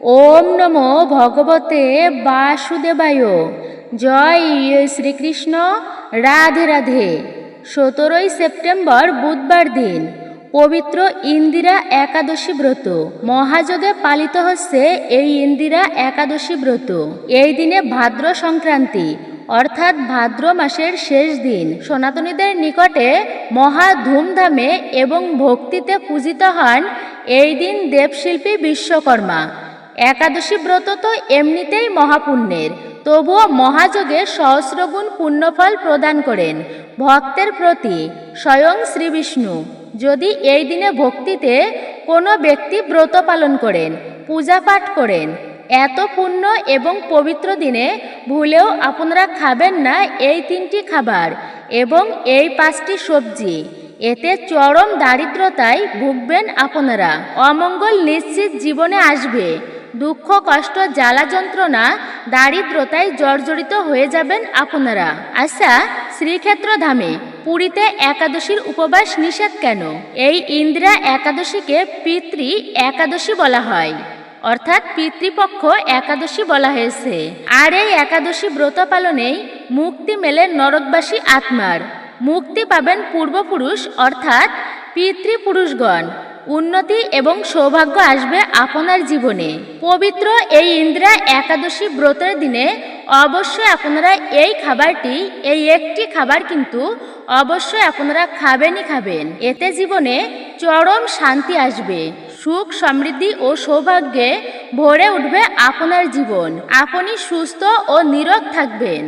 ওম নমো ভগবতে বাসুদেবায়। জয় শ্রীকৃষ্ণ। রাধে রাধে। 17ই সেপ্টেম্বর বুধবার দিন, পবিত্র ইন্দিরা একাদশী ব্রত মহাযোগে পালিত হচ্ছে এই ইন্দিরা একাদশী ব্রত। এই দিনে ভাদ্র সংক্রান্তি অর্থাৎ ভাদ্র মাসের শেষ দিন সনাতনীদের নিকটে মহা ধুমধামে এবং ভক্তিতে পূজিত হন এই দিন দেবশিল্পী বিশ্বকর্মা। একাদশী ব্রত তো এমনিতেই মহাপুণ্যের, তবুও মহাযোগে সহস্রগুণ পুণ্যফল প্রদান করেন ভক্তের প্রতি স্বয়ং শ্রীবিষ্ণু। যদি এই দিনে ভক্তিতে কোনো ব্যক্তি ব্রত পালন করেন, পূজা পাঠ করেন, এত পুণ্য এবং পবিত্র দিনে ভুলেও আপনারা খাবেন না এই 3টি খাবার এবং এই 5টি সবজি। এতে চরম দারিদ্রতায় ভুগবেন আপনারা। অমঙ্গল নিশ্চিত জীবনে আসবে। দুঃখ, কষ্ট, জ্বালা যন্ত্রণা, দারিদ্রতায় জর্জরিত হয়ে যাবেন আপনারা। আচ্ছা, শ্রীক্ষেত্র ধামে পুরীতে একাদশীর উপবাস নিষেধ কেন? এই ইন্দিরা একাদশীকে পিতৃ একাদশী বলা হয়, অর্থাৎ পিতৃপক্ষ একাদশী বলা হয়েছে। আর এই একাদশী ব্রত পালনেই মুক্তি মেলে নরকবাসী আত্মার। মুক্তি পাবেন পূর্বপুরুষ অর্থাৎ পিতৃপুরুষগণ। উন্নতি এবং সৌভাগ্য আসবে আপনার জীবনে। পবিত্র এই ইন্দিরা একাদশী ব্রতের দিনে অবশ্যই আপনারা এই খাবারটি, এই একটি খাবার কিন্তু অবশ্যই আপনারা খাবেনই খাবেন। এতে জীবনে চরম শান্তি আসবে, সুখ, সমৃদ্ধি ও সৌভাগ্যে ভরে উঠবে আপনার জীবন। আপনি সুস্থ ও নীরোগ থাকবেন।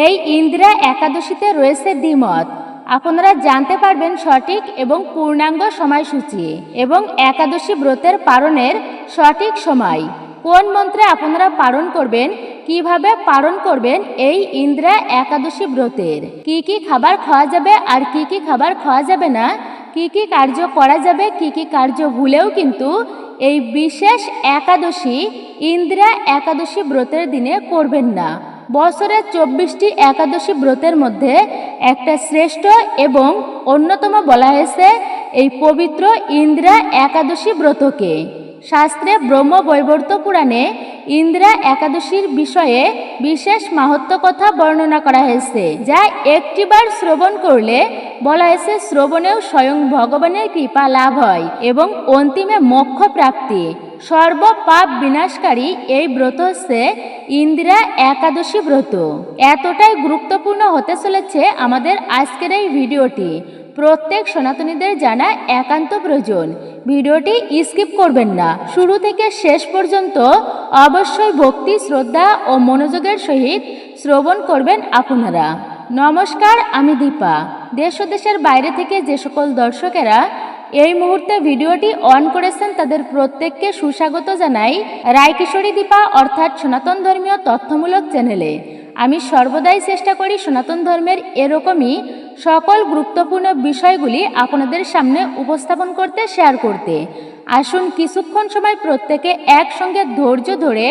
এই ইন্দিরা একাদশীতে রয়েছে দ্বিমত। আপনারা জানতে পারবেন সঠিক এবং পূর্ণাঙ্গ সময়সূচি এবং একাদশী ব্রতের পালনের সঠিক সময়। কোন মন্ত্রে আপনারা পালন করবেন, কিভাবে পালন করবেন এই ইন্দিরা একাদশী ব্রতের, কি কি খাবার খাওয়া যাবে আর কি কি খাবার খাওয়া যাবে না, কি কি কার্য করা যাবে, কি কি কার্য ভুলেও কিন্তু এই বিশেষ একাদশী ইন্দিরা একাদশী ব্রতের দিনে করবেন না। বছরে 24টি একাদশী ব্রতের মধ্যে একটা শ্রেষ্ঠ এবং অন্যতম বলা হয়েছে এই পবিত্র ইন্দিরা একাদশী ব্রতকে। শাস্ত্রে ব্রহ্মবৈবর্ত পুরাণে ইন্দিরা একাদশীর বিষয়ে বিশেষ মাহাত্ম্য কথা বর্ণনা করা হয়েছে, যা একটিবার শ্রবণ করলে বলা হয়েছে শ্রবণেও স্বয়ং ভগবানের কৃপা লাভ হয় এবং অন্তিমে মোক্ষ প্রাপ্তি। সর্ব পাপ বিনাশকারী এই ব্রত হচ্ছে ইন্দিরা একাদশী ব্রত। এতটাই গুরুত্বপূর্ণ হতে চলেছে আমাদের আজকের এই ভিডিওটি। প্রত্যেক সনাতনীদের জানা একান্ত প্রয়োজন। ভিডিওটি স্কিপ করবেন না, শুরু থেকে শেষ পর্যন্ত অবশ্যই ভক্তি, শ্রদ্ধা ও মনোযোগের সহিত শ্রবণ করবেন আপনারা। নমস্কার, আমি দীপা। দেশ ও দেশের বাইরে থেকে যে সকল দর্শকেরা এই মুহূর্তে ভিডিওটি অন করেছেন তাদের প্রত্যেককে সুস্বাগত জানাই রায়কিশোরী দীপা অর্থাৎ সনাতন ধর্মীয় তথ্যমূলক চ্যানেলে। আমি সর্বদাই চেষ্টা করি সনাতন ধর্মের এরকমই সকল গুরুত্বপূর্ণ বিষয়গুলি আপনাদের সামনে উপস্থাপন করতে, শেয়ার করতে। আসুন কিছুক্ষণ সময় প্রত্যেকে একসঙ্গে ধৈর্য ধরে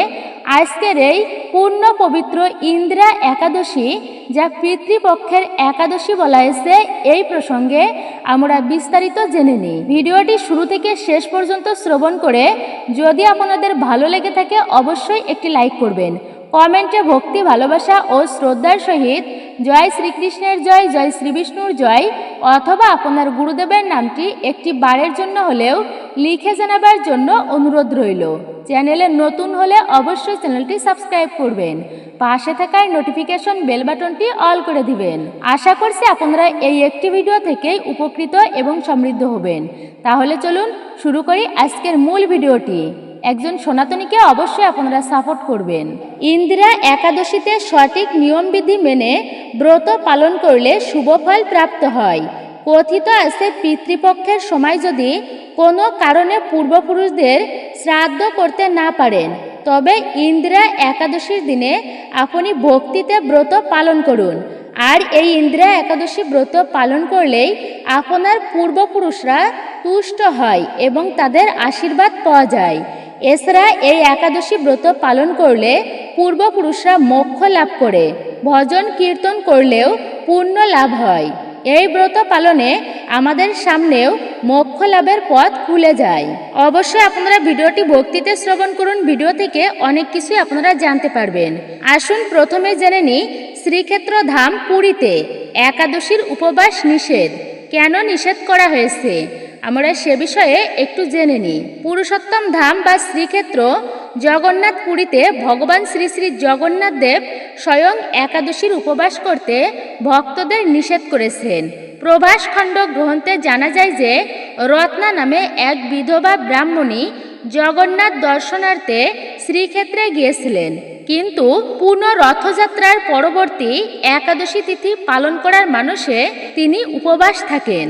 আজকের এই পূর্ণ পবিত্র ইন্দিরা একাদশী, যা পিতৃপক্ষের একাদশী বলা হয়েছে, এই প্রসঙ্গে আমরা বিস্তারিত জেনে নিই। ভিডিওটি শুরু থেকে শেষ পর্যন্ত শ্রবণ করে যদি আপনাদের ভালো লেগে থাকে অবশ্যই একটি লাইক করবেন। কমেন্টে ভক্তি, ভালোবাসা ও শ্রদ্ধার সহিত জয় শ্রীকৃষ্ণের জয়, জয় শ্রীবিষ্ণুর জয় অথবা আপনার গুরুদেবের নামটি একটি বারের জন্য হলেও লিখে জানাবার জন্য অনুরোধ রইল। চ্যানেলে নতুন হলে অবশ্যই চ্যানেলটি সাবস্ক্রাইব করবেন। পাশে থাকার নোটিফিকেশন বেল বাটনটি অল করে দিবেন। আশা করছি আপনারা এই একটি ভিডিও থেকেই উপকৃত এবং সমৃদ্ধ হবেন। তাহলে চলুন শুরু করি আজকের মূল ভিডিওটি। একজন সনাতনীকে অবশ্যই আপনারা সাপোর্ট করবেন। ইন্দিরা একাদশীতে সঠিক নিয়মবিধি মেনে ব্রত পালন করলে শুভফল প্রাপ্ত হয়। কথিত আছে পিতৃপক্ষের সময় যদি কোনো কারণে পূর্বপুরুষদের শ্রাদ্ধ করতে না পারেন তবে ইন্দিরা একাদশীর দিনে আপনি ভক্তিতে ব্রত পালন করুন। আর এই ইন্দিরা একাদশী ব্রত পালন করলেই আপনার পূর্বপুরুষরা তুষ্ট হয় এবং তাদের আশীর্বাদ পাওয়া যায়। এছাড়া এই একাদশী ব্রত পালন করলে পূর্বপুরুষরা মোক্ষ লাভ করে। ভজন কীর্তন করলেও পুণ্য লাভ হয়। এই ব্রত পালনে আমাদের সামনেও মোক্ষ লাভের পথ খুলে যায়। অবশ্যই আপনারা ভিডিওটি ভক্তিতে শ্রবণ করুন, ভিডিও থেকে অনেক কিছুই আপনারা জানতে পারবেন। আসুন প্রথমে জেনে নিই শ্রীক্ষেত্র ধাম পুরীতে একাদশীর উপবাস নিষেধ, কেন নিষেধ করা হয়েছে আমরা সে বিষয়ে একটু জেনে নিই। পুরুষোত্তম ধাম বা শ্রীক্ষেত্র জগন্নাথ পুরীতে ভগবান শ্রী শ্রী জগন্নাথ দেব স্বয়ং একাদশীর উপবাস করতে ভক্তদের নিষেধ করেছেন। প্রভাস খণ্ড গ্রন্থে জানা যায় যে রত্না নামে এক বিধবা ব্রাহ্মণী জগন্নাথ দর্শনার্থে শ্রীক্ষেত্রে গিয়েছিলেন, কিন্তু পূর্ণ রথযাত্রার পরবর্তী একাদশী তিথি পালন করার মানসে তিনি উপবাস থাকেন।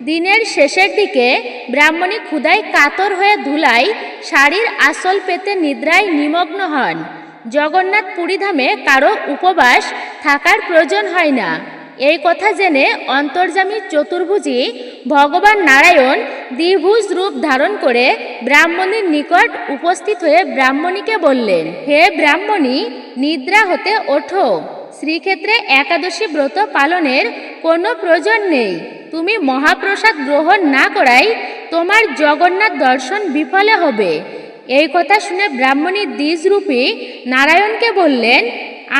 দিনের শেষের দিকে ব্রাহ্মণী ক্ষুধায় কাতর হয়ে ধুলায় শাড়ির আঁচল পেতে নিদ্রায় নিমগ্ন হন। জগন্নাথ পুরীধামে কারো উপবাস থাকার প্রয়োজন হয় না, এই কথা জেনে অন্তর্যামী চতুর্ভুজী ভগবান নারায়ণ দ্বিভুজ রূপ ধারণ করে ব্রাহ্মণীর নিকট উপস্থিত হয়ে ব্রাহ্মণীকে বললেন, হে ব্রাহ্মণী, নিদ্রা হতে ওঠো। শ্রীক্ষেত্রে একাদশী ব্রত পালনের কোনো প্রয়োজন নেই। তুমি মহাপ্রসাদ গ্রহণ না করাই তোমার জগন্নাথ দর্শন বিফলে হবে। এই কথা শুনে ব্রাহ্মণী দ্বিজরূপী নারায়ণকে বললেন,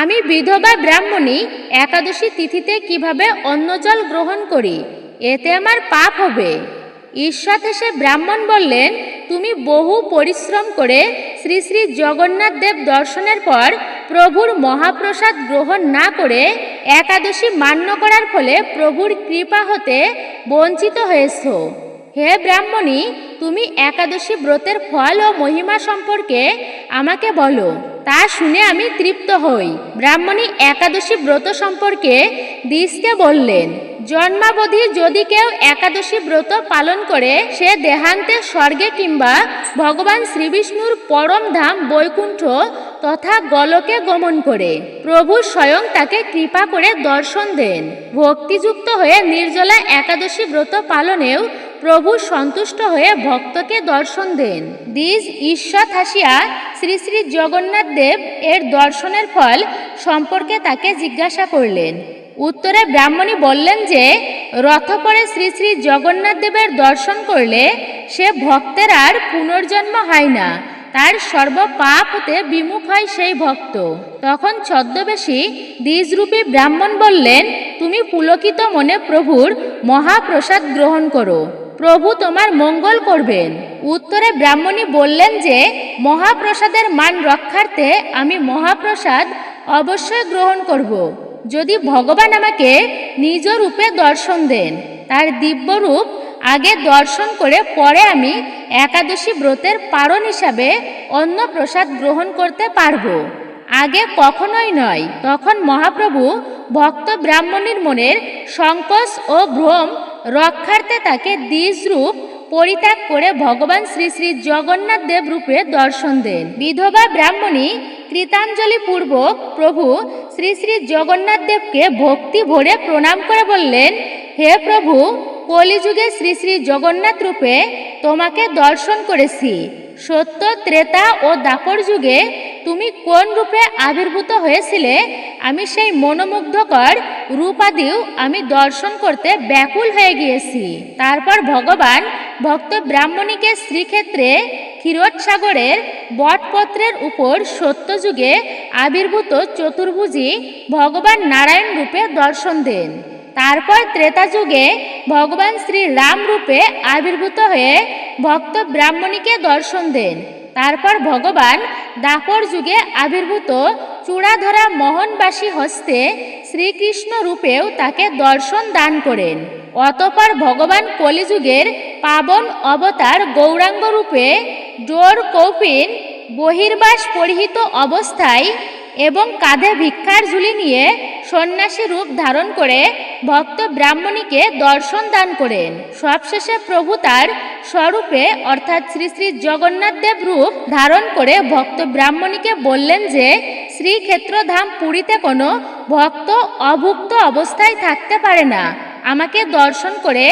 আমি বিধবা ব্রাহ্মণী একাদশী তিথিতে কিভাবে অন্ন জল গ্রহণ করি, এতে আমার পাপ হবে। ঈশ্বর হেসে ব্রাহ্মণ বললেন, তুমি বহু পরিশ্রম করে শ্রী শ্রী জগন্নাথ দেব দর্শনের পর প্রভুর মহাপ্রসাদ গ্রহণ না করে একাদশী মান্য করার ফলে প্রভুর কৃপা হতে বঞ্চিত হয়েছ। হে ব্রাহ্মণী, তুমি একাদশী ব্রতের ফল ও মহিমা সম্পর্কে আমাকে বলো, তা শুনে আমি তৃপ্ত হই। ব্রাহ্মণী একাদশী ব্রত সম্পর্কে দ্বিজকে বললেন, জন্মাবধি যদি কেউ একাদশী ব্রত পালন করে সে দেহান্তে স্বর্গে কিংবা ভগবান শ্রীবিষ্ণুর পরম ধাম বৈকুণ্ঠ তথা গলকে গমন করে প্রভু স্বয়ং তাকে কৃপা করে দর্শন দেন। ভক্তিযুক্ত হয়ে নির্জলা একাদশী ব্রত পালনেও প্রভু সন্তুষ্ট হয়ে ভক্তকে দর্শন দেন। দ্বিজ ঈশ্বর হাসিয়া শ্রী শ্রী জগন্নাথ দেব এর দর্শনের ফল সম্পর্কে তাকে জিজ্ঞাসা করলেন। উত্তরে ব্রাহ্মণী বললেন যে রথ করে শ্রী শ্রী জগন্নাথ দেবের দর্শন করলে সে ভক্তের আর পুনর্জন্ম হয় না, তার সর্ব পাপ হতে বিমুখ হয় সেই ভক্ত। তখন ছদ্মবেশী দ্বিজরূপী ব্রাহ্মণ বললেন, তুমি পুলকিত মনে প্রভুর মহাপ্রসাদ গ্রহণ করো, প্রভু তোমার মঙ্গল করবেন। উত্তরে ব্রাহ্মণী বললেন যে মহাপ্রসাদের মান রক্ষার্থে আমি মহাপ্রসাদ অবশ্যই গ্রহণ করব, যদি ভগবান আমাকে নিজ রূপে দর্শন দেন। তার দিব্যরূপ আগে দর্শন করে পরে আমি একাদশী ব্রতের পারণ হিসাবে অন্য প্রসাদ গ্রহণ করতে পারব, আগে কখনোই নয়। তখন মহাপ্রভু ভক্ত ব্রাহ্মণীর মনের সংকোচ ও ভ্রম রক্ষার্থে তাকে দ্বিজরূপ পরিত্যাগ করে ভগবান শ্রী শ্রী জগন্নাথ দেব রূপে দর্শন দেন। বিধবা ব্রাহ্মণী কৃতাঞ্জলি পূর্বক প্রভু শ্রী শ্রী জগন্নাথ দেবকে ভক্তি ভরে প্রণাম করে বললেন, হে প্রভু, কলিযুগে শ্রী শ্রী জগন্নাথ রূপে তোমাকে দর্শন করেছি। সত্য, ত্রেতা ও দাপর যুগে তুমি কোন রূপে আবির্ভূত হয়েছিলে আমি সেই মনোমুগ্ধকর রূপাদিও আমি দর্শন করতে ব্যাকুল হয়ে গিয়েছি। তারপর ভগবান ভক্ত ব্রাহ্মণীকে শ্রীক্ষেত্রে ক্ষীরোদসাগরের বটপত্রের উপর সত্যযুগে আবির্ভূত চতুর্ভুজী ভগবান নারায়ণ রূপে দর্শন দেন। তারপর ত্রেতা যুগে ভগবান শ্রী রাম রূপে আবির্ভূত হয়ে ভক্ত ব্রাহ্মণীকে দর্শন দেন। তারপর ভগবান দাপর যুগে আবির্ভূত চূড়াধরা মোহনবাসী হস্তে শ্রীকৃষ্ণ রূপেও তাকে দর্শন দান করেন। অতঃপর ভগবান কলিযুগের পাবন অবতার গৌরাঙ্গ রূপে ডোর কৌপিন বহির্বাস পরিহিত অবস্থায় এবং কাঁধে ভিক্ষার ঝুলি নিয়ে সন্ন্যাসী রূপ ধারণ করে ভক্ত ব্রাহ্মণীকে দর্শন দান করেন। সবশেষে প্রভু তার স্বরূপে অর্থাৎ শ্রী শ্রী জগন্নাথ দেব রূপ ধারণ করে ভক্ত ব্রাহ্মণীকে বললেন যে শ্রীক্ষেত্র ধাম পুরীতে কোনো ভক্ত অভুক্ত অবস্থায় থাকতে পারে না, আমাকে দর্শন করে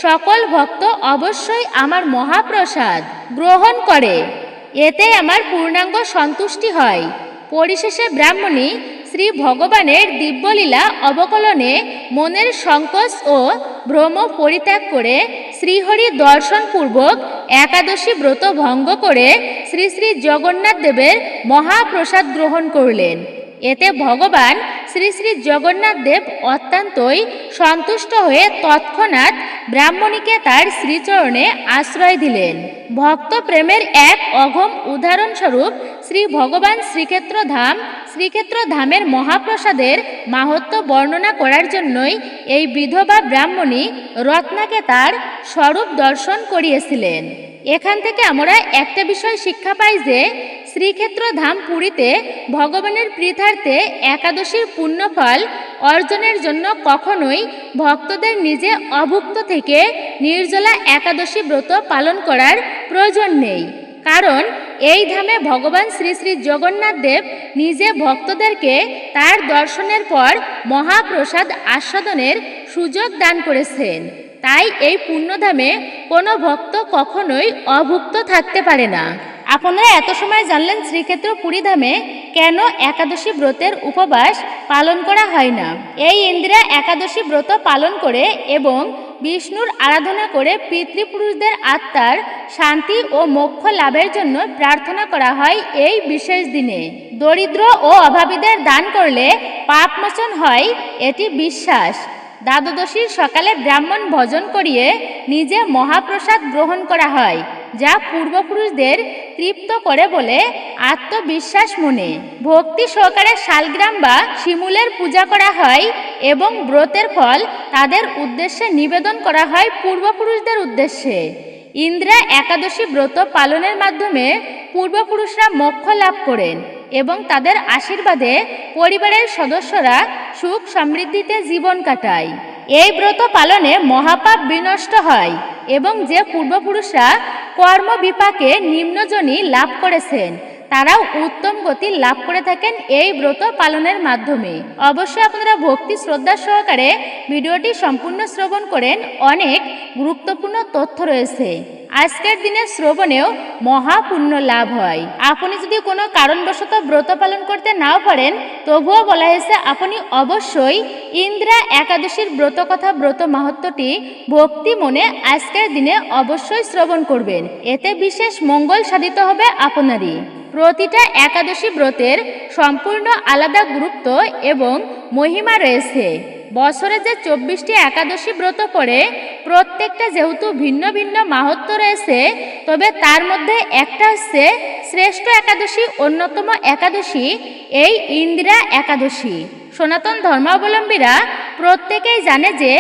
সকল ভক্ত অবশ্যই আমার মহাপ্রসাদ গ্রহণ করে, এতে আমার পূর্ণাঙ্গ সন্তুষ্টি হয়। পরিশেষে ব্রাহ্মণী শ্রী ভগবানের দিব্যলীলা অবকলনে মনের সংকোচ ও ভ্রম পরিত্যাগ করে শ্রীহরি দর্শনপূর্বক একাদশী ব্রত ভঙ্গ করে শ্রী শ্রী জগন্নাথ দেবের মহাপ্রসাদ গ্রহণ করলেন। এতে ভগবান শ্রী শ্রী জগন্নাথ দেব অত্যন্তই সন্তুষ্ট হয়ে তৎক্ষণাৎ ব্রাহ্মণীকে তার শ্রীচরণে আশ্রয় দিলেন। ভক্ত প্রেমের এক অঘম উদাহরণস্বরূপ শ্রী ভগবান শ্রীক্ষেত্র ধামের মহাপ্রসাদের মাহাত্ম্য বর্ণনা করার জন্যই এই বিধবা ব্রাহ্মণী রত্নাকে তার স্বরূপ দর্শন করিয়েছিলেন। এখান থেকে আমরা একটা বিষয় শিক্ষা পাই যে শ্রীক্ষেত্র ধাম পুরীতে ভগবানের প্রীতার্থে একাদশীর পুণ্যফল অর্জনের জন্য কখনোই ভক্তদের নিজে অভুক্ত থেকে নির্জলা একাদশী ব্রত পালন করার প্রয়োজন নেই। কারণ এই ধামে ভগবান শ্রী শ্রী জগন্নাথ দেব নিজে ভক্তদেরকে তার দর্শনের পর মহাপ্রসাদ আস্বাদনের সুযোগ দান করেছেন। তাই এই পুণ্যধামে কোনো ভক্ত কখনোই অভুক্ত থাকতে পারে না। আপনারা এত সময় জানলেন শ্রীক্ষেত্র পুরীধামে কেন একাদশী ব্রতের উপবাস পালন করা হয় না। এই ইন্দিরা একাদশী ব্রত পালন করে এবং বিষ্ণুর আরাধনা করে পিতৃপুরুষদের আত্মার শান্তি ও মোক্ষ লাভের জন্য প্রার্থনা করা হয় এই বিশেষ দিনে। দরিদ্র ও অভাবীদের দান করলে পাপমোচন হয়, এটি বিশ্বাস। দ্বাদশীর সকালে ব্রাহ্মণ ভজন করিয়ে নিজে মহাপ্রসাদ গ্রহণ করা হয়, যা পূর্বপুরুষদের তৃপ্ত করে বলে আত্মবিশ্বাস মনে। ভক্তি সহকারে শালগ্রাম বা শিমুলের পূজা করা হয় এবং ব্রতের ফল তাদের উদ্দেশ্যে নিবেদন করা হয় পূর্বপুরুষদের উদ্দেশ্যে। ইন্দিরা একাদশী ব্রত পালনের মাধ্যমে পূর্বপুরুষরা মোক্ষ লাভ করেন এবং তাদের আশীর্বাদে পরিবারের সদস্যরা সুখ সমৃদ্ধিতে জীবন কাটায়। এই ব্রত পালনে মহাপাপ বিনষ্ট হয় এবং যে পূর্বপুরুষরা কর্মবিপাকে নিম্নজনী লাভ করেছেন তারাও উত্তম গতি লাভ করে থাকেন এই ব্রত পালনের মাধ্যমে। অবশ্যই আপনারা ভক্তি শ্রদ্ধা সহকারে ভিডিওটি সম্পূর্ণ শ্রবণ করেন, অনেক গুরুত্বপূর্ণ তথ্য রয়েছে। আজকের দিনের শ্রবণেও মহাপুণ্য লাভ হয়। আপনি যদি কোনো কারণবশত ব্রত পালন করতে নাও পারেন, তবুও বলা হয়েছে আপনি অবশ্যই ইন্দিরা একাদশীর ব্রত কথা ব্রত মাহাত্ম্যটি ভক্তি মনে আজকের দিনে অবশ্যই শ্রবণ করবেন। এতে বিশেষ মঙ্গল সাধিত হবে আপনারই। প্রতিটা একাদশী ব্রতের সম্পূর্ণ আলাদা গুরুত্ব এবং মহিমা রয়েছে। বছরে যে 24টি একাদশী ব্রত পড়ে প্রত্যেকটা যেহেতু ভিন্ন ভিন্ন মাহাত্ম্য রয়েছে, তবে তার মধ্যে একটা হচ্ছে শ্রেষ্ঠ একাদশী, অন্যতম একাদশী এই ইন্দিরা একাদশী। সনাতন ধর্মাবলম্বীরা প্রত্যেকেই জানে যে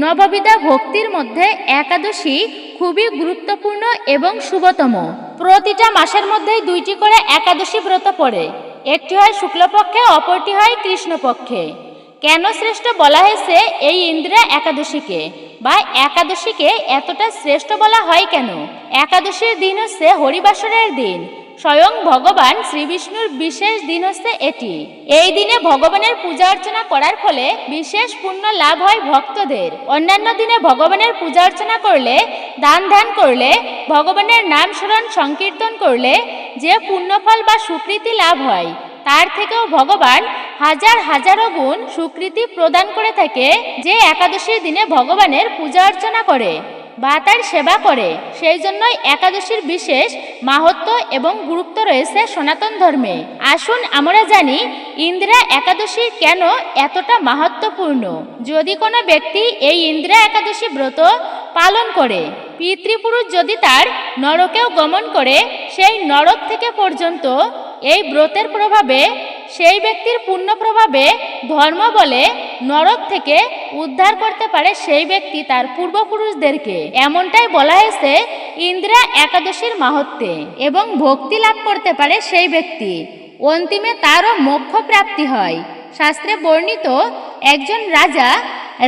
নববিধা ভক্তির মধ্যে একাদশী খুবই গুরুত্বপূর্ণ এবং শুভতম। প্রতিটা মাসের মধ্যেই 2টি করে একাদশী ব্রত পড়ে, একটি হয় শুক্লপক্ষে, অপরটি হয় কৃষ্ণপক্ষে। কেন শ্রেষ্ঠ বলা হয়েছে এই ইন্দিরা একাদশীকে, বা একাদশীকে এতটা শ্রেষ্ঠ বলা হয় কেন? একাদশীর দিন হচ্ছে হরিবাসরের দিন, স্বয়ং ভগবান শ্রীবিষ্ণুর বিশেষ দিন হচ্ছে এটি। এই দিনে ভগবানের পূজা অর্চনা করার ফলে বিশেষ পুণ্য লাভ হয় ভক্তদের। অন্যান্য দিনে ভগবানের পূজা অর্চনা করলে, দান ধ্যান করলে, ভগবানের নাম স্মরণ সংকীর্তন করলে যে পুণ্যফল বা সুকৃতি লাভ হয়, তার থেকেও ভগবান হাজার হাজারো গুণ সুকৃতি প্রদান করে থাকে যে একাদশীর দিনে ভগবানের পূজা অর্চনা করে বা তার সেবা করে। সেই জন্যই একাদশীর বিশেষ মাহাত্ম্য এবং গুরুত্ব রয়েছে সনাতন ধর্মে। আসুন আমরা জানি ইন্দিরা একাদশী কেন এতটা মাহাত্ম্যপূর্ণ। যদি কোনো ব্যক্তি এই ইন্দিরা একাদশী ব্রত পালন করে, পিতৃপুরুষ যদি তার নরকেও গমন করে, সেই নরক থেকে পর্যন্ত এই ব্রতের প্রভাবে, সেই ব্যক্তির পুণ্য প্রভাবে ধর্ম বলে নরক থেকে উদ্ধার করতে পারে সেই ব্যক্তি তার পূর্বপুরুষদেরকে। এমনটাই বলা হয়েছে ইন্দিরা একাদশীর মাহাত্ম্যে। এবং ভক্তি লাভ করতে পারে সেই ব্যক্তি, অন্তিমে তারও মোক্ষ প্রাপ্তি হয়। শাস্ত্রে বর্ণিত একজন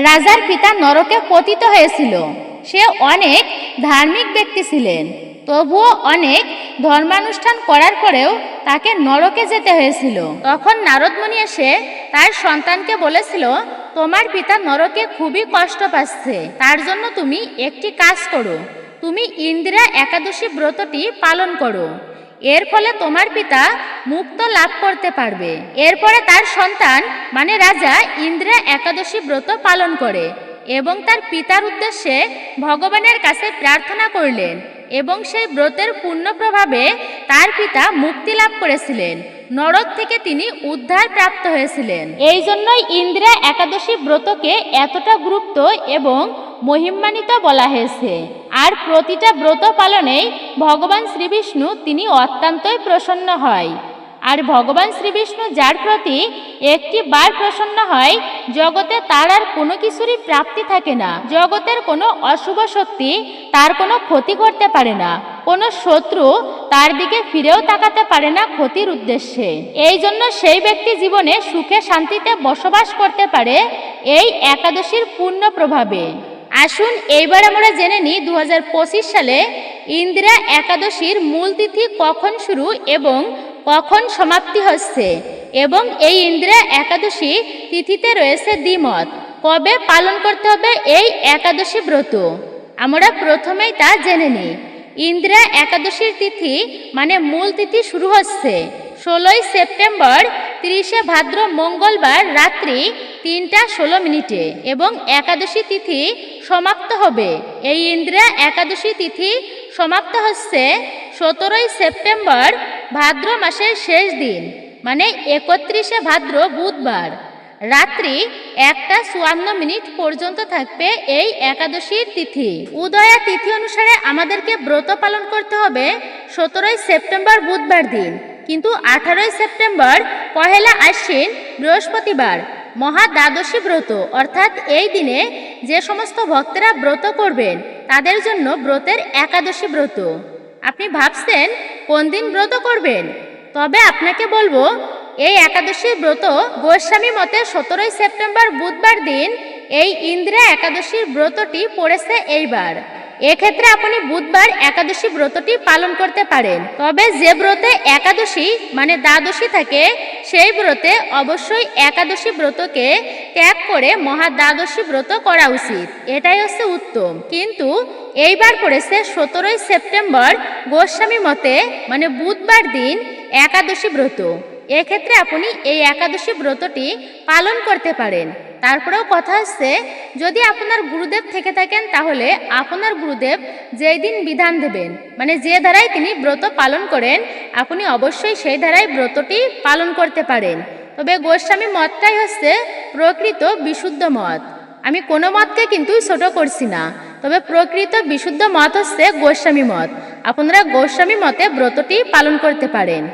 রাজার পিতা নরকে পতিত হয়েছিল। সে অনেক ধার্মিক ব্যক্তি ছিলেন, তবুও অনেক ধর্মানুষ্ঠান করার পরেও তাকে নরকে যেতে হয়েছিল। তখন নারদমুনি এসে তার সন্তানকে বলেছিল, তোমার পিতা নরকে খুবই কষ্ট পাচ্ছে, তার জন্য তুমি একটি কাজ করো, তুমি ইন্দিরা একাদশী ব্রতটি পালন করো। এর ফলে তোমার পিতা মুক্ত লাভ করতে পারবে। এরপরে তার সন্তান মানে রাজা ইন্দ্র একাদশী ব্রত পালন করে এবং তার পিতার উদ্দেশ্যে ভগবানের কাছে প্রার্থনা করলেন এবং সেই ব্রতের পূর্ণ প্রভাবে তার পিতা মুক্তি লাভ করেছিলেন, নরক থেকে তিনি উদ্ধার প্রাপ্ত হয়েছিলেন। এই জন্যই ইন্দ্রা একাদশী ব্রতকে এতটা গুরুত্ব এবং মহিমান্বিত বলা হয়েছে। আর প্রতিটা ব্রত পালনেই ভগবান শ্রীবিষ্ণু তিনি অত্যন্তই প্রসন্ন হয়। আর ভগবান শ্রীবিষ্ণু যার প্রতি একটি বার প্রসন্ন হয়, জগতে তার আর কোনো কিছুরই প্রাপ্তি থাকে না। জগতের কোনো অশুভ শক্তি তার কোনো ক্ষতি করতে পারে না, কোনো শত্রু তার দিকে ফিরেও তাকাতে পারে না ক্ষতির উদ্দেশ্যে। এই জন্য সেই ব্যক্তি জীবনে সুখে শান্তিতে বসবাস করতে পারে এই একাদশীর পূর্ণ প্রভাবে। আসুন এইবার আমরা জেনে নিই 2025 সালে ইন্দিরা একাদশীর মূল তিথি কখন শুরু এবং কখন সমাপ্তি হচ্ছে, এবং এই ইন্দিরা একাদশী তিথিতে রয়েছে দ্বিমত, কবে পালন করতে হবে এই একাদশী ব্রত। আমরা প্রথমেই তা জেনে নিই। ইন্দিরা একাদশীর তিথি মানে মূল তিথি শুরু হচ্ছে 16 সেপ্টেম্বর 30 ভাদ্র মঙ্গলবার রাত্রি 3:16 এবং একাদশী তিথি সমাপ্ত হবে। এই ইন্দিরা একাদশী তিথি সমাপ্ত হচ্ছে 17 সেপ্টেম্বর ভাদ্র মাসের শেষ দিন মানে 31 ভাদ্র বুধবার রাত্রি 1:54 পর্যন্ত থাকবে এই একাদশীর তিথি। উদয়া তিথি অনুসারে আমাদেরকে ব্রত পালন করতে হবে 17 সেপ্টেম্বর বুধবার দিন, কিন্তু 18 সেপ্টেম্বর পহেলা আশ্বিন বৃহস্পতিবার মহা দ্বাদশী ব্রত, অর্থাৎ এই দিনে যে সমস্ত ভক্তরা ব্রত করবেন তাদের জন্য ব্রতের একাদশী ব্রত। আপনি ভাবছেন কোন দিন ব্রত করবেন? তবে আপনাকে বলবো এই একাদশীর ব্রত গোস্বামী মতে 17 সেপ্টেম্বর বুধবার দিন এই ইন্দিরা একাদশীর ব্রতটি পড়েছে এইবার। এক্ষেত্রে আপনি বুধবার একাদশী ব্রতটি পালন করতে পারেন। তবে যে ব্রতে একাদশী মানে দ্বাদশী থাকে সেই ব্রতে অবশ্যই একাদশী ব্রতকে ত্যাগ করে মহা দ্বাদশী ব্রত করা উচিত, এটাই হচ্ছে উত্তম। কিন্তু এইবার পড়েছে 17 সেপ্টেম্বর গোস্বামী মতে মানে বুধবার দিন একাদশী ব্রত। এক্ষেত্রে আপনি এই একাদশী ব্রতটি পালন করতে পারেন। তারপরেও কথা হচ্ছে, যদি আপনার গুরুদেব থেকে থাকেন তাহলে আপনার গুরুদেব যেই দিন বিধান দেবেন মানে যে ধারায় তিনি ব্রত পালন করেন আপনি অবশ্যই সেই ধারায় ব্রতটি পালন করতে পারেন। তবে গোস্বামী মতটাই হচ্ছে প্রকৃত বিশুদ্ধ মত। আমি কোনো মতকে কিন্তু ছোট করছি না, তবে প্রকৃত বিশুদ্ধ মত হচ্ছে গোস্বামী মত। আপনারা গোস্বামী মতে ব্রতটি পালন করতে পারেন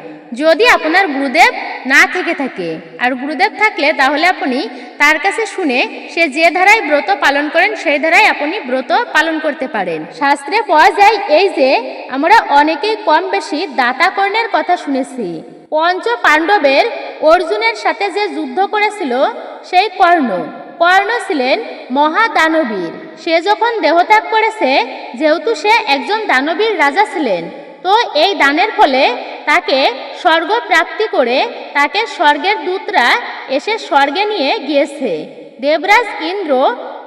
যদি আপনার গুরুদেব না থেকে থাকে। আর গুরুদেব থাকলে তাহলে আপনি তার কাছে শুনে সে যে ধারায় ব্রত পালন করেন সেই ধারায় আপনি ব্রত পালন করতে পারেন। শাস্ত্রে পাওয়া যায় এই যে আমরা অনেকেই কম বেশি দাতা কর্ণের কথা শুনেছি। পঞ্চ পাণ্ডবের অর্জুনের সাথে যে যুদ্ধ করেছিল সেই কর্ণ ছিলেন মহাদানবীর। সে যখন দেহত্যাগ করেছে, যেহেতু সে একজন দানবীর রাজা ছিলেন, তো এই দানের ফলে তাকে স্বর্গ প্রাপ্তি করে তাকে স্বর্গের দূতরা এসে স্বর্গে নিয়ে গিয়েছে। দেবরাজ ইন্দ্র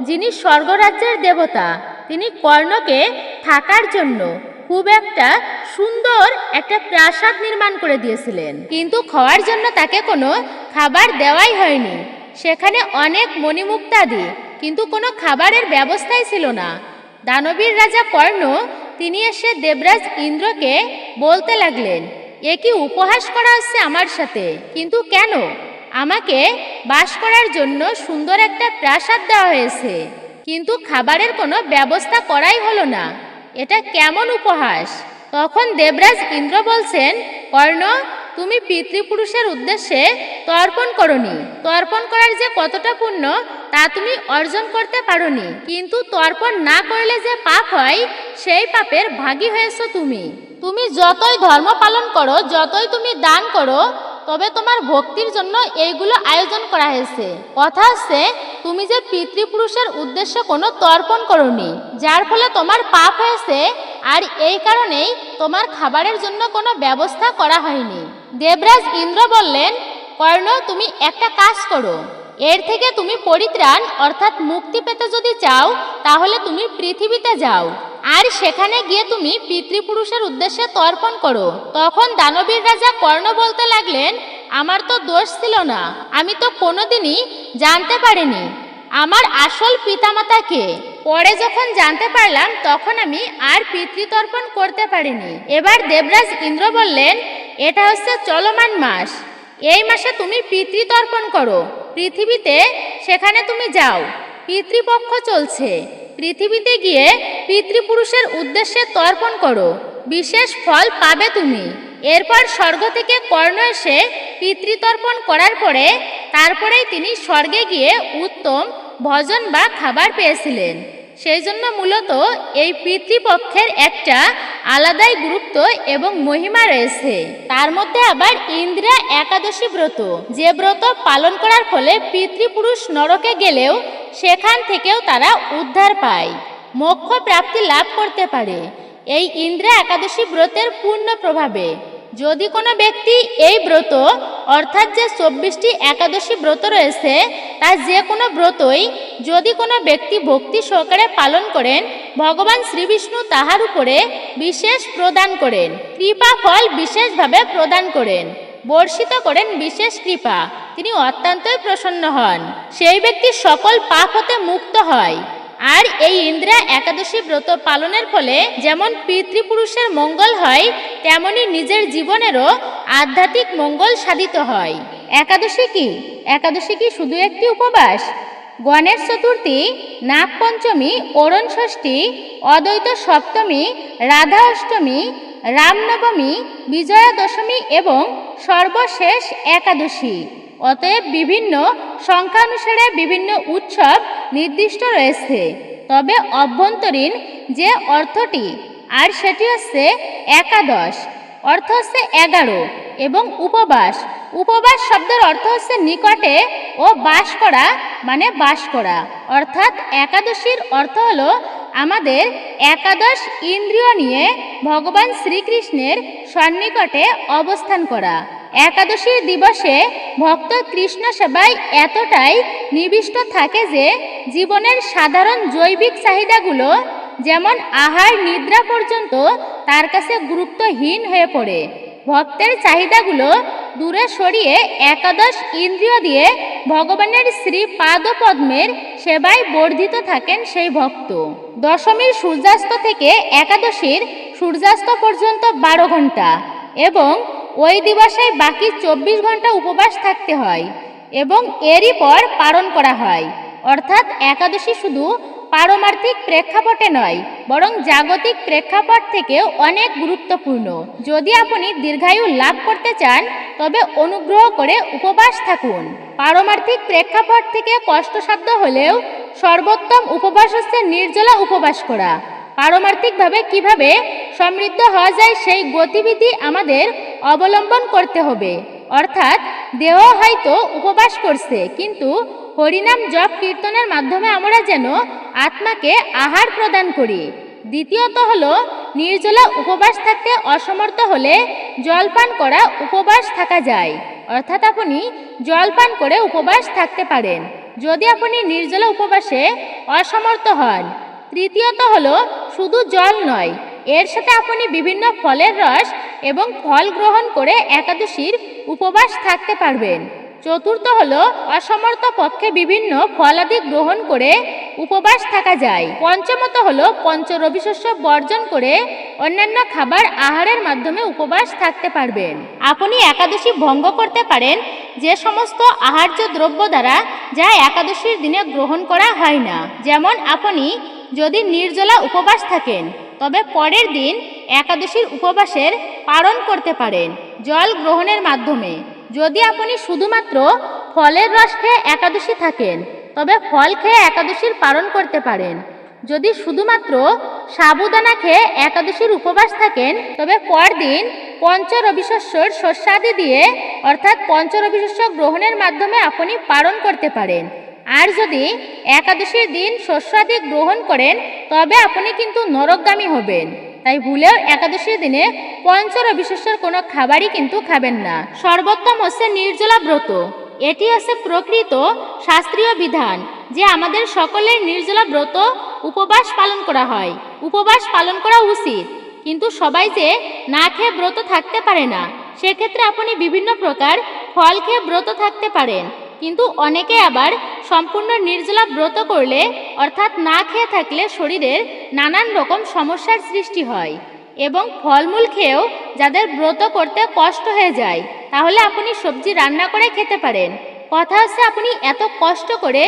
যিনি স্বর্গরাজ্যের দেবতা, তিনি কর্ণকে থাকার জন্য খুব একটা সুন্দর একটা প্রাসাদ নির্মাণ করে দিয়েছিলেন, কিন্তু খাওয়ার জন্য তাকে কোনো খাবার দেওয়াই হয়নি। সেখানে অনেক মণিমুক্তাদি, কিন্তু কোনো খাবারের ব্যবস্থাই ছিল না। দানবীর রাজা কর্ণ তিনি এসে দেবরাজ ইন্দ্রকে বলতে লাগলেন, এ কি উপহাস করা হচ্ছে আমার সাথে? কিন্তু কেন? আমাকে বাস করার জন্য সুন্দর একটা প্রাসাদ দেওয়া হয়েছে, কিন্তু খাবারের কোনো ব্যবস্থা করাই হলো না, এটা কেমন উপহাস? তখন দেবরাজ ইন্দ্র বলছেন, কর্ণ তুমি পিতৃপুরুষের উদ্দেশ্যে তর্পণ করনি। তর্পণ করার যে কতটা পুণ্য তা তুমি অর্জন করতে পারোনি, কিন্তু তর্পণ না করলে যে পাপ হয় সেই পাপের ভাগী হয়েছো তুমি। তুমি যতই ধর্ম পালন করো, যতই তুমি দান করো, তবে তোমার ভক্তির জন্য এইগুলো আয়োজন করা হয়েছে। কথা হচ্ছে তুমি যে পিতৃপুরুষের উদ্দেশ্যে কোনো তর্পণ করোনি, যার ফলে তোমার পাপ হয়েছে, আর এই কারণেই তোমার খাবারের জন্য কোনো ব্যবস্থা করা হয়নি। দেবরাজ ইন্দ্র বললেন, কর্ণ তুমি একটা কাজ করো, এর থেকে তুমি পরিত্রাণ অর্থাৎ মুক্তি পেতে যদি চাও তাহলে তুমি পৃথিবীতে যাও আর সেখানে গিয়ে তুমি পিতৃপুরুষের উদ্দেশ্যে তর্পণ করো। তখন দানবীর রাজা কর্ণ বলতে লাগলেন, আমার তো দোষ ছিল না, আমি তো কোনোদিনই জানতে পারিনি আমার আসল পিতামাতাকে। পরে যখন জানতে পারলাম তখন আমি আর পিতৃতর্পণ করতে পারিনি। এবার দেবরাজ ইন্দ্র বললেন, এটা হচ্ছে চলমান মাস, এই মাসে তুমি পিতৃতর্পণ করো পৃথিবীতে, সেখানে তুমি যাও, পিতৃপক্ষ চলছে, পৃথিবীতে গিয়ে পিতৃপুরুষের উদ্দেশ্যে তর্পণ করো, বিশেষ ফল পাবে তুমি। এরপর স্বর্গ থেকে কর্ণ এসে পিতৃতর্পণ করার পরে তারপরেই তিনি স্বর্গে গিয়ে উত্তম ভোজন বা খাবার পেয়েছিলেন। সেই জন্য মূলত এই পিতৃপক্ষের একটা আলাদাই গুরুত্ব এবং মহিমা রয়েছে। তার মধ্যে আবার ইন্দ্রা একাদশী ব্রত, যে ব্রত পালন করার ফলে পিতৃপুরুষ নরকে গেলেও সেখান থেকেও তারা উদ্ধার পায়, মোক্ষ প্রাপ্তি লাভ করতে পারে এই ইন্দ্রা একাদশী ব্রতের পূর্ণ প্রভাবে। যদি কোনো ব্যক্তি এই ব্রত অর্থাৎ যে 24টি একাদশী ব্রত রয়েছে তার যে কোনো ব্রতই যদি কোনো ব্যক্তি ভক্তি সহকারে পালন করেন, ভগবান শ্রীবিষ্ণু তাহার উপরে বিশেষ প্রদান করেন, কৃপা ফল বিশেষভাবে প্রদান করেন, বর্ষিত করেন বিশেষ কৃপা, তিনি অত্যন্তই প্রসন্ন হন, সেই ব্যক্তি সকল পাপ হতে মুক্ত হয়। আর এই ইন্দ্রা একাদশী ব্রত পালনের ফলে যেমন পিতৃপুরুষের মঙ্গল হয়, তেমনি নিজের জীবনেরও আধ্যাত্মিক মঙ্গল সাধিত হয়। একাদশী কি? একাদশী কি শুধু একটি উপবাস? গণেশ চতুর্থী, নাগ পঞ্চমী, অরুণ ষষ্ঠী, অদ্বৈত সপ্তমী, রাধা অষ্টমী, রামনবমী, বিজয়া দশমী এবং সর্বশেষ একাদশী। অতএব বিভিন্ন সংখ্যানুসারে বিভিন্ন উৎসব নির্দিষ্ট রয়েছে, তবে অভ্যন্তরীণ যে অর্থটি আর সেটি হচ্ছে একাদশ, অর্থ হচ্ছে 11, এবং উপবাস, উপবাস শব্দের অর্থ হচ্ছে নিকটে ও বাস করা মানে বাস করা, অর্থাৎ একাদশীর অর্থ হলো আমাদের একাদশ ইন্দ্রিয় নিয়ে ভগবান শ্রীকৃষ্ণের সন্নিকটে অবস্থান করা। একাদশীর দিবসে ভক্ত কৃষ্ণ সেবায় এতটাই নিবিষ্ট থাকে যে জীবনের সাধারণ জৈবিক চাহিদাগুলো যেমন আহার নিদ্রা পর্যন্ত তার কাছে গুরুত্বহীন হয়ে পড়ে। ভক্তের চাহিদাগুলো দূরে সরিয়ে একাদশ ইন্দ্রিয় দিয়ে ভগবানের শ্রী পাদপদ্মের সেবায় বর্ধিত থাকেন সেই ভক্ত। দশমীর সূর্যাস্ত থেকে একাদশীর সূর্যাস্ত পর্যন্ত 12 ঘন্টা এবং ওই দিবসে বাকি 24 ঘন্টা উপবাস থাকতে হয় এবং এরই পর পালন করা হয়। অর্থাৎ একাদশী শুধু পারমার্থিক প্রেক্ষাপটে নয়, বরং জাগতিক প্রেক্ষাপট থেকেও অনেক গুরুত্বপূর্ণ। যদি আপনি দীর্ঘায়ু লাভ করতে চান তবে অনুগ্রহ করে উপবাস থাকুন। পারমার্থিক প্রেক্ষাপট থেকে কষ্টসাধ্য হলেও সর্বোত্তম উপবাস হচ্ছে নির্জলা উপবাস করা। পারমার্থিকভাবে কিভাবে সমৃদ্ধ হওয়া যায় সেই গতিবিধি আমাদের অবলম্বন করতে হবে। অর্থাৎ দেহ হয়তো উপবাস করছে, কিন্তু হরিনাম জপ কীর্তনের মাধ্যমে আমরা যেন আত্মাকে আহার প্রদান করি। দ্বিতীয়ত হলো নির্জলা উপবাস থাকতে অসমর্থ হলে জলপান করা উপবাস থাকা যায়, অর্থাৎ আপনি জলপান করে উপবাস থাকতে পারেন যদি আপনি নির্জলা উপবাসে অসমর্থ হন। তৃতীয়ত হলো শুধু জল নয়, এর সাথে আপনি বিভিন্ন ফলের রস এবং ফল গ্রহণ করে একাদশীর উপবাস থাকতে পারবেন। চতুর্থ হলো অসমর্থ পক্ষে বিভিন্ন ফলাদি গ্রহণ করে উপবাস থাকা যায়। পঞ্চমত হলো পঞ্চরবিশস্য বর্জন করে অন্যান্য খাবার আহারের মাধ্যমে উপবাস থাকতে পারবেন। আপনি একাদশী ভঙ্গ করতে পারেন যে সমস্ত আহার্য দ্রব্য দ্বারা যা একাদশীর দিনে গ্রহণ করা হয় না। যেমন আপনি যদি নির্জলা উপবাস থাকেন তবে পরের দিন একাদশীর উপবাসের পালন করতে পারেন জল গ্রহণের মাধ্যমে। যদি আপনি শুধুমাত্র ফলের রস খেয়ে একাদশী থাকেন তবে ফল খেয়ে একাদশীর পালন করতে পারেন। যদি শুধুমাত্র সাবুদানা খেয়ে একাদশীর উপবাস থাকেন তবে পরদিন পঞ্চরবিশস্যর শস্যাদি দিয়ে অর্থাৎ পঞ্চরবিশস্য গ্রহণের মাধ্যমে আপনি পালন করতে পারেন। আর যদি একাদশীর দিন শস্যাদি গ্রহণ করেন তবে আপনি কিন্তু নরকগামী হবেন। তাই ভুলেও একাদশীর দিনে পঞ্চরবিশস্যর কোনো খাবারই কিন্তু খাবেন না। সর্বোত্তম হচ্ছে নির্জলা ব্রত। এটি হচ্ছে প্রকৃত শাস্ত্রীয় বিধান যে আমাদের সকলের নির্জলা ব্রত উপবাস পালন করা হয়। উপবাস পালন করা উচিত, কিন্তু সবাই যে না খেয়ে ব্রত থাকতে পারে না। সেক্ষেত্রে আপনি বিভিন্ন প্রকার ফল খেয়ে ব্রত থাকতে পারেন, কিন্তু অনেকে আবার সম্পূর্ণ নির্জলা ব্রত করলে অর্থাৎ না খেয়ে থাকলে শরীরের নানান রকম সমস্যার সৃষ্টি হয় এবং ফলমূল খেয়েও যাদের ব্রত করতে কষ্ট হয়ে যায়, তাহলে আপনি সবজি রান্না করে খেতে পারেন। কথা হচ্ছে আপনি এত কষ্ট করে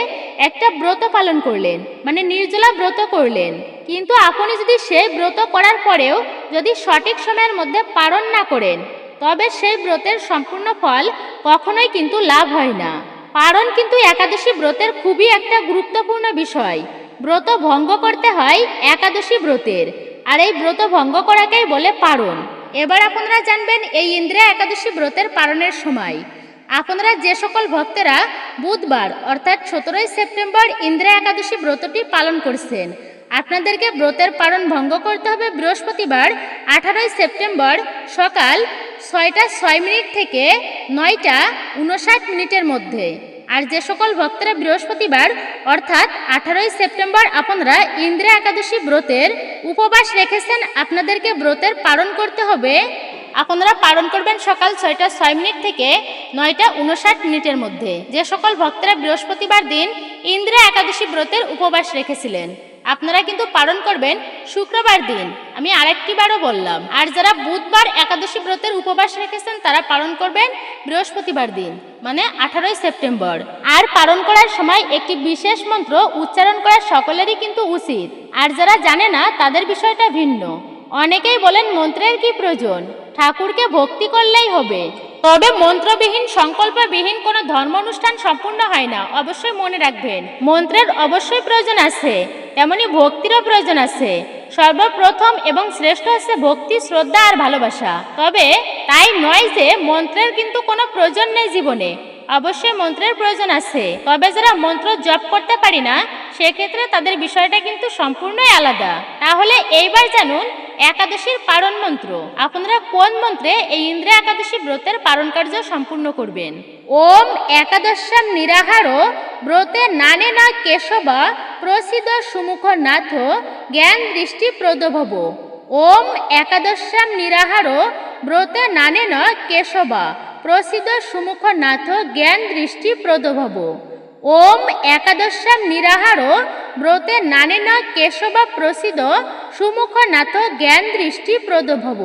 একটা ব্রত পালন করলেন, মানে নির্জলা ব্রত করলেন, কিন্তু আপনি যদি সেই ব্রত করার পরেও যদি সঠিক সময়ের মধ্যে পালন না করেন, তবে সেই ব্রতের সম্পূর্ণ ফল কখনোই কিন্তু লাভ হয় না। পালন কিন্তু একাদশী ব্রতের খুবই একটা গুরুত্বপূর্ণ বিষয়। ব্রত ভঙ্গ করতে হয় একাদশী ব্রতের, আর এই ব্রত ভঙ্গ করাকেই বলে পালন। এবার আপনারা জানবেন এই ইন্দ্রিয়া একাদশী ব্রতের পালনের সময়। আপনারা যে সকল ভক্তেরা বুধবার অর্থাৎ 17 সেপ্টেম্বর ইন্দ্রিয়া একাদশী ব্রতটি পালন করছেন, আপনাদেরকে ব্রতের পালন ভঙ্গ করতে হবে বৃহস্পতিবার 18 সেপ্টেম্বর সকাল 6টা 6 মিনিট থেকে 9টা 59 মিনিটের মধ্যে। আর যে সকল ভক্তরা বৃহস্পতিবার অর্থাৎ 18 সেপ্টেম্বর আপনারা ইন্দ্রিয়া একাদশী ব্রতের উপবাস রেখেছেন, আপনাদেরকে ব্রতের পালন করতে হবে। আপনারা পালন করবেন সকাল 6টা 6 মিনিট থেকে 9টা 59 মিনিটের মধ্যে। যে সকল ভক্তরা বৃহস্পতিবার দিন ইন্দ্রিয়া একাদশী ব্রতের উপবাস রেখেছিলেন, আপনারা কিন্তু পালন করবেন শুক্রবার দিন, আমি আরেকটি বারও বললাম। আর যারা বুধবার একাদশী ব্রতের উপবাস রেখেছেন তারা পালন করবেন বৃহস্পতিবার দিন, মানে 18 সেপ্টেম্বর। আর পালন করার সময় একটি বিশেষ মন্ত্র উচ্চারণ করা সকলেরই কিন্তু উচিত, আর যারা জানে না তাদের বিষয়টা ভিন্ন। অনেকেই বলেন মন্ত্রের কি প্রয়োজন, ঠাকুরকে ভক্তি করলেই হবে। তবে মন্ত্রবিহীন সংকল্পবিহীন কোনো ধর্ম অনুষ্ঠান সম্পূর্ণ হয় না, অবশ্যই মনে রাখবেন। মন্ত্রের অবশ্যই প্রয়োজন আছে, তেমনি ভক্তিরও প্রয়োজন আছে। সর্বপ্রথম এবং শ্রেষ্ঠ হচ্ছে ভক্তি, শ্রদ্ধা আর ভালোবাসা। তবে তাই নয় যে মন্ত্রের কিন্তু কোনো প্রয়োজন নেই জীবনে, অবশ্যই মন্ত্রের প্রয়োজন আছে। তবে যারা মন্ত্র জপ করতে পারি না, সেক্ষেত্রে তাদের বিষয়টা কিন্তু সম্পূর্ণই আলাদা। তাহলে এইবার জানুন একাদশীর পালন মন্ত্র। আপনারা কোন মন্ত্রে এই ইন্দ্রিয়া একাদশী ব্রতের পালন কার্য সম্পূর্ণ করবেন? ওম একাদশ্যাম নিরাহার ব্রতে নানে না কেশব প্রসিদ সুমুখ নাথ জ্ঞান দৃষ্টি প্রদভব। ওম একাদশ্যাম নিরাহার ব্রতে নানে না কেশব প্রসিদ সুমুখ নাথ জ্ঞান দৃষ্টি প্রদভব। ওম একাদশ্যাম নিরাহার ব্রতে নানে না কেশব প্রসিদ সুমুখ নাথ জ্ঞান দৃষ্টি প্রদভব।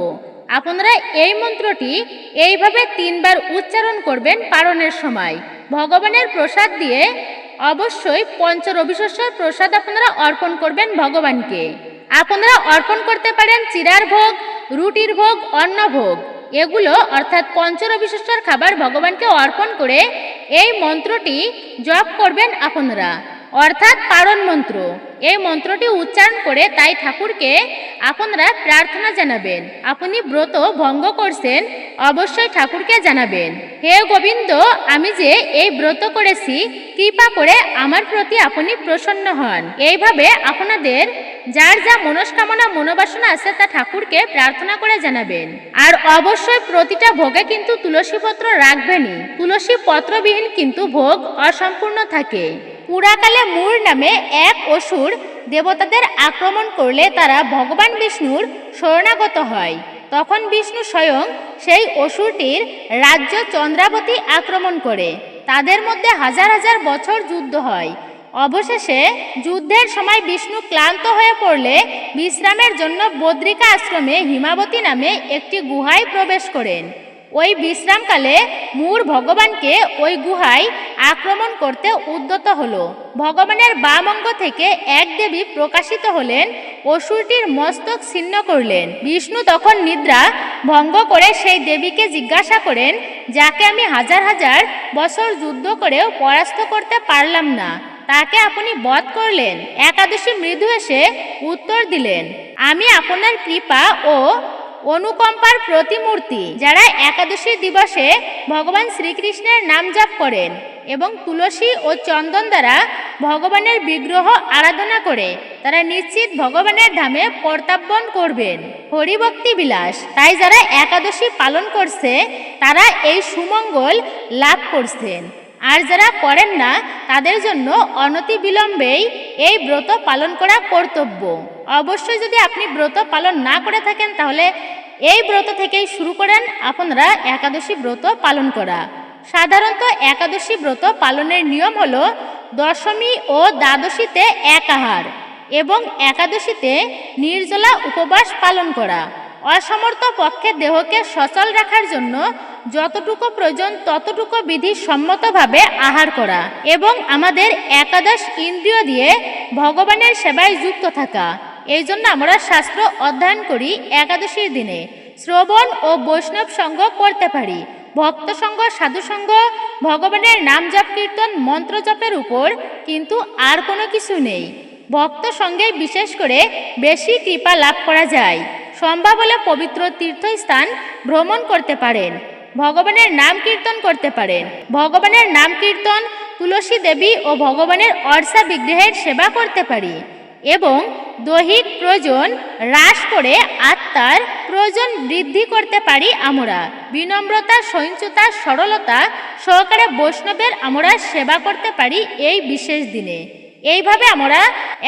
আপনারা এই মন্ত্রটি এইভাবে 3বার উচ্চারণ করবেন পালনের সময়। ভগবানের প্রসাদ দিয়ে অবশ্যই পঞ্চরবিশস্যের প্রসাদ আপনারা অর্পণ করবেন ভগবানকে। আপনারা অর্পণ করতে পারেন চিরার ভোগ, রুটির ভোগ, অন্ন ভোগ, এগুলো অর্থাৎ পঞ্চরবিশস্যর খাবার ভগবানকে অর্পণ করে এই মন্ত্রটি জপ করবেন আপনারা, অর্থাৎ পালন মন্ত্র। এই মন্ত্রটি উচ্চারণ করে তাই ঠাকুরকে আপনারা প্রার্থনা জানাবেন। আপনি ব্রত ভঙ্গ করছেন, অবশ্যই ঠাকুরকে জানাবেন, হে গোবিন্দ, আমি যে এই ব্রত করেছি, কৃপা করে আমার প্রতি আপনি প্রসন্ন হন। এইভাবে আপনাদের যার যা মনস্কামনা মনোবাসনা আছে তা ঠাকুরকে প্রার্থনা করে জানাবেন। আর অবশ্যই প্রতিটা ভোগে কিন্তু তুলসী পত্র রাখবেনই, তুলসী পত্রবিহীন কিন্তু ভোগ অসম্পূর্ণ থাকে। পুরাকালে মূর নামে এক অসুর দেবতাদের আক্রমণ করলে তারা ভগবান বিষ্ণুর শরণাগত হয়। তখন বিষ্ণু স্বয়ং সেই অসুরটির রাজ্য চন্দ্রাবতী আক্রমণ করে। তাদের মধ্যে হাজার হাজার বছর যুদ্ধ হয়। অবশেষে যুদ্ধের সময় বিষ্ণু ক্লান্ত হয়ে পড়লে বিশ্রামের জন্য বদ্রিকা আশ্রমে হিমাবতী নামে একটি গুহায় প্রবেশ করেন। ওই বিশ্রামকালে মূর ভগবানকে ওই গুহায় আক্রমণ করতে উদ্যত হলো। ভগবানের বাম অঙ্গ থেকে এক দেবী প্রকাশিত হলেন, অসুরটির মস্তক ছিন্ন করলেন। বিষ্ণু তখন নিদ্রা ভঙ্গ করে সেই দেবীকে জিজ্ঞাসা করেন, যাকে আমি হাজার হাজার বছর যুদ্ধ করেও পরাস্ত করতে পারলাম না, তাকে আপনি বধ করলেন। একাদশী মৃদু এসে উত্তর দিলেন, আমি আপনার কৃপা ও অনুকম্পার প্রতিমূর্তি। যারা একাদশী দিবসে ভগবান শ্রীকৃষ্ণের নাম জপ করেন এবং তুলসী ও চন্দন দ্বারা ভগবানের বিগ্রহ আরাধনা করে, তারা নিশ্চিত ভগবানের ধামে প্রত্যাবর্তন করবেন। হরিভক্তি বিলাস। তাই যারা একাদশী পালন করছে তারা এই সুমঙ্গল লাভ করছেন। আর যারা করেন না তাদের জন্য অনতি বিলম্বেই এই ব্রত পালন করা কর্তব্য। অবশ্যই যদি আপনি ব্রত পালন না করে থাকেন তাহলে এই ব্রত থেকেই শুরু করেন আপনারা একাদশী ব্রত পালন করা। সাধারণত একাদশী ব্রত পালনের নিয়ম হলো দশমী ও দ্বাদশীতে এক আহার এবং একাদশীতে নির্জলা উপবাস পালন করা। অসমর্থ পক্ষে দেহকে সচল রাখার জন্য যতটুকু প্রয়োজন ততটুকু বিধি সম্মতভাবে আহার করা এবং আমাদের একাদশ ইন্দ্রিয় দিয়ে ভগবানের সেবায় যুক্ত থাকা। এই জন্য আমরা শাস্ত্র অধ্যয়ন করি একাদশীর দিনে, শ্রবণ ও বৈষ্ণব সঙ্গ করতে পারি, ভক্ত সঙ্গ, সাধু সঙ্গ, ভগবানের নাম জপ কীর্তন মন্ত্র জপের উপর কিন্তু আর কোনো কিছু নেই। ভক্ত সঙ্গে বিশেষ করে বেশি কৃপা লাভ করা যায়। সম্ভব হলে পবিত্র তীর্থস্থান ভ্রমণ করতে পারেন, ভগবানের নাম কীর্তন করতে পারেন। ভগবানের নাম কীর্তন, তুলসী দেবী ও ভগবানের অর্চা বিগ্রহের সেবা করতে পারি এবং দৈহিক প্রয়োজন হ্রাস করে আত্মার প্রয়োজন বৃদ্ধি করতে পারি। আমরা বিনম্রতা, সহিষ্ণুতা, সরলতা সহকারে বৈষ্ণবের আমরা সেবা করতে পারি এই বিশেষ দিনে। এইভাবে আমরা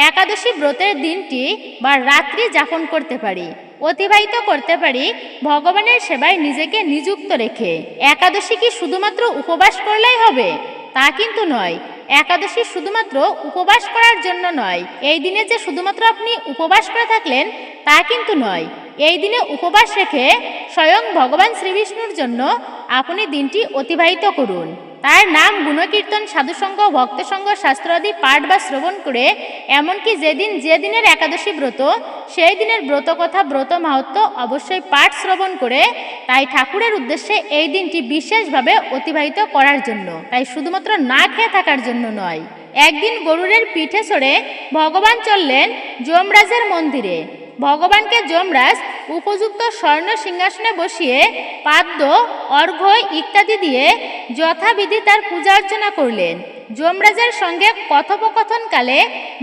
একাদশী ব্রতের দিনটি বা রাত্রি যাপন করতে পারি, অতিবাহিত করতে পারি ভগবানের সেবায় নিজেকে নিযুক্ত রেখে। একাদশী কি শুধুমাত্র উপবাস করলেই হবে? তা কিন্তু নয়। একাদশী শুধুমাত্র উপবাস করার জন্য নয়। এই দিনে যে শুধুমাত্র আপনি উপবাস করে থাকলেন তা কিন্তু নয়। এই দিনে উপবাস রেখে স্বয়ং ভগবান শ্রীবিষ্ণুর জন্য আপনি দিনটি অতিবাহিত করুন। তার নাম, গুণকীর্তন, সাধুসঙ্গ, ভক্তসঙ্গ, শাস্ত্রাদি পাঠ বা শ্রবণ করে এমনকি যে দিনের একাদশী ব্রত সেই দিনের ব্রত কথা, ব্রত মাহাত্ম্য অবশ্যই পাঠ শ্রবণ করে তাই ঠাকুরের উদ্দেশ্যে এই দিনটি বিশেষভাবে অতিবাহিত করার জন্য, তাই শুধুমাত্র না খেয়ে থাকার জন্য নয়। একদিন গরুরের পিঠে চড়ে ভগবান চললেন যমরাজের মন্দিরে। ভগবানকে যমরাজ উপযুক্ত স্বর্ণ সিংহাসনে বসিয়ে পাদ্য, অর্ঘ্য ইত্যাদি দিয়ে যথাবিধি তার পূজা অর্চনা করলেন। যমরাজের সঙ্গে কথোপকথনকালে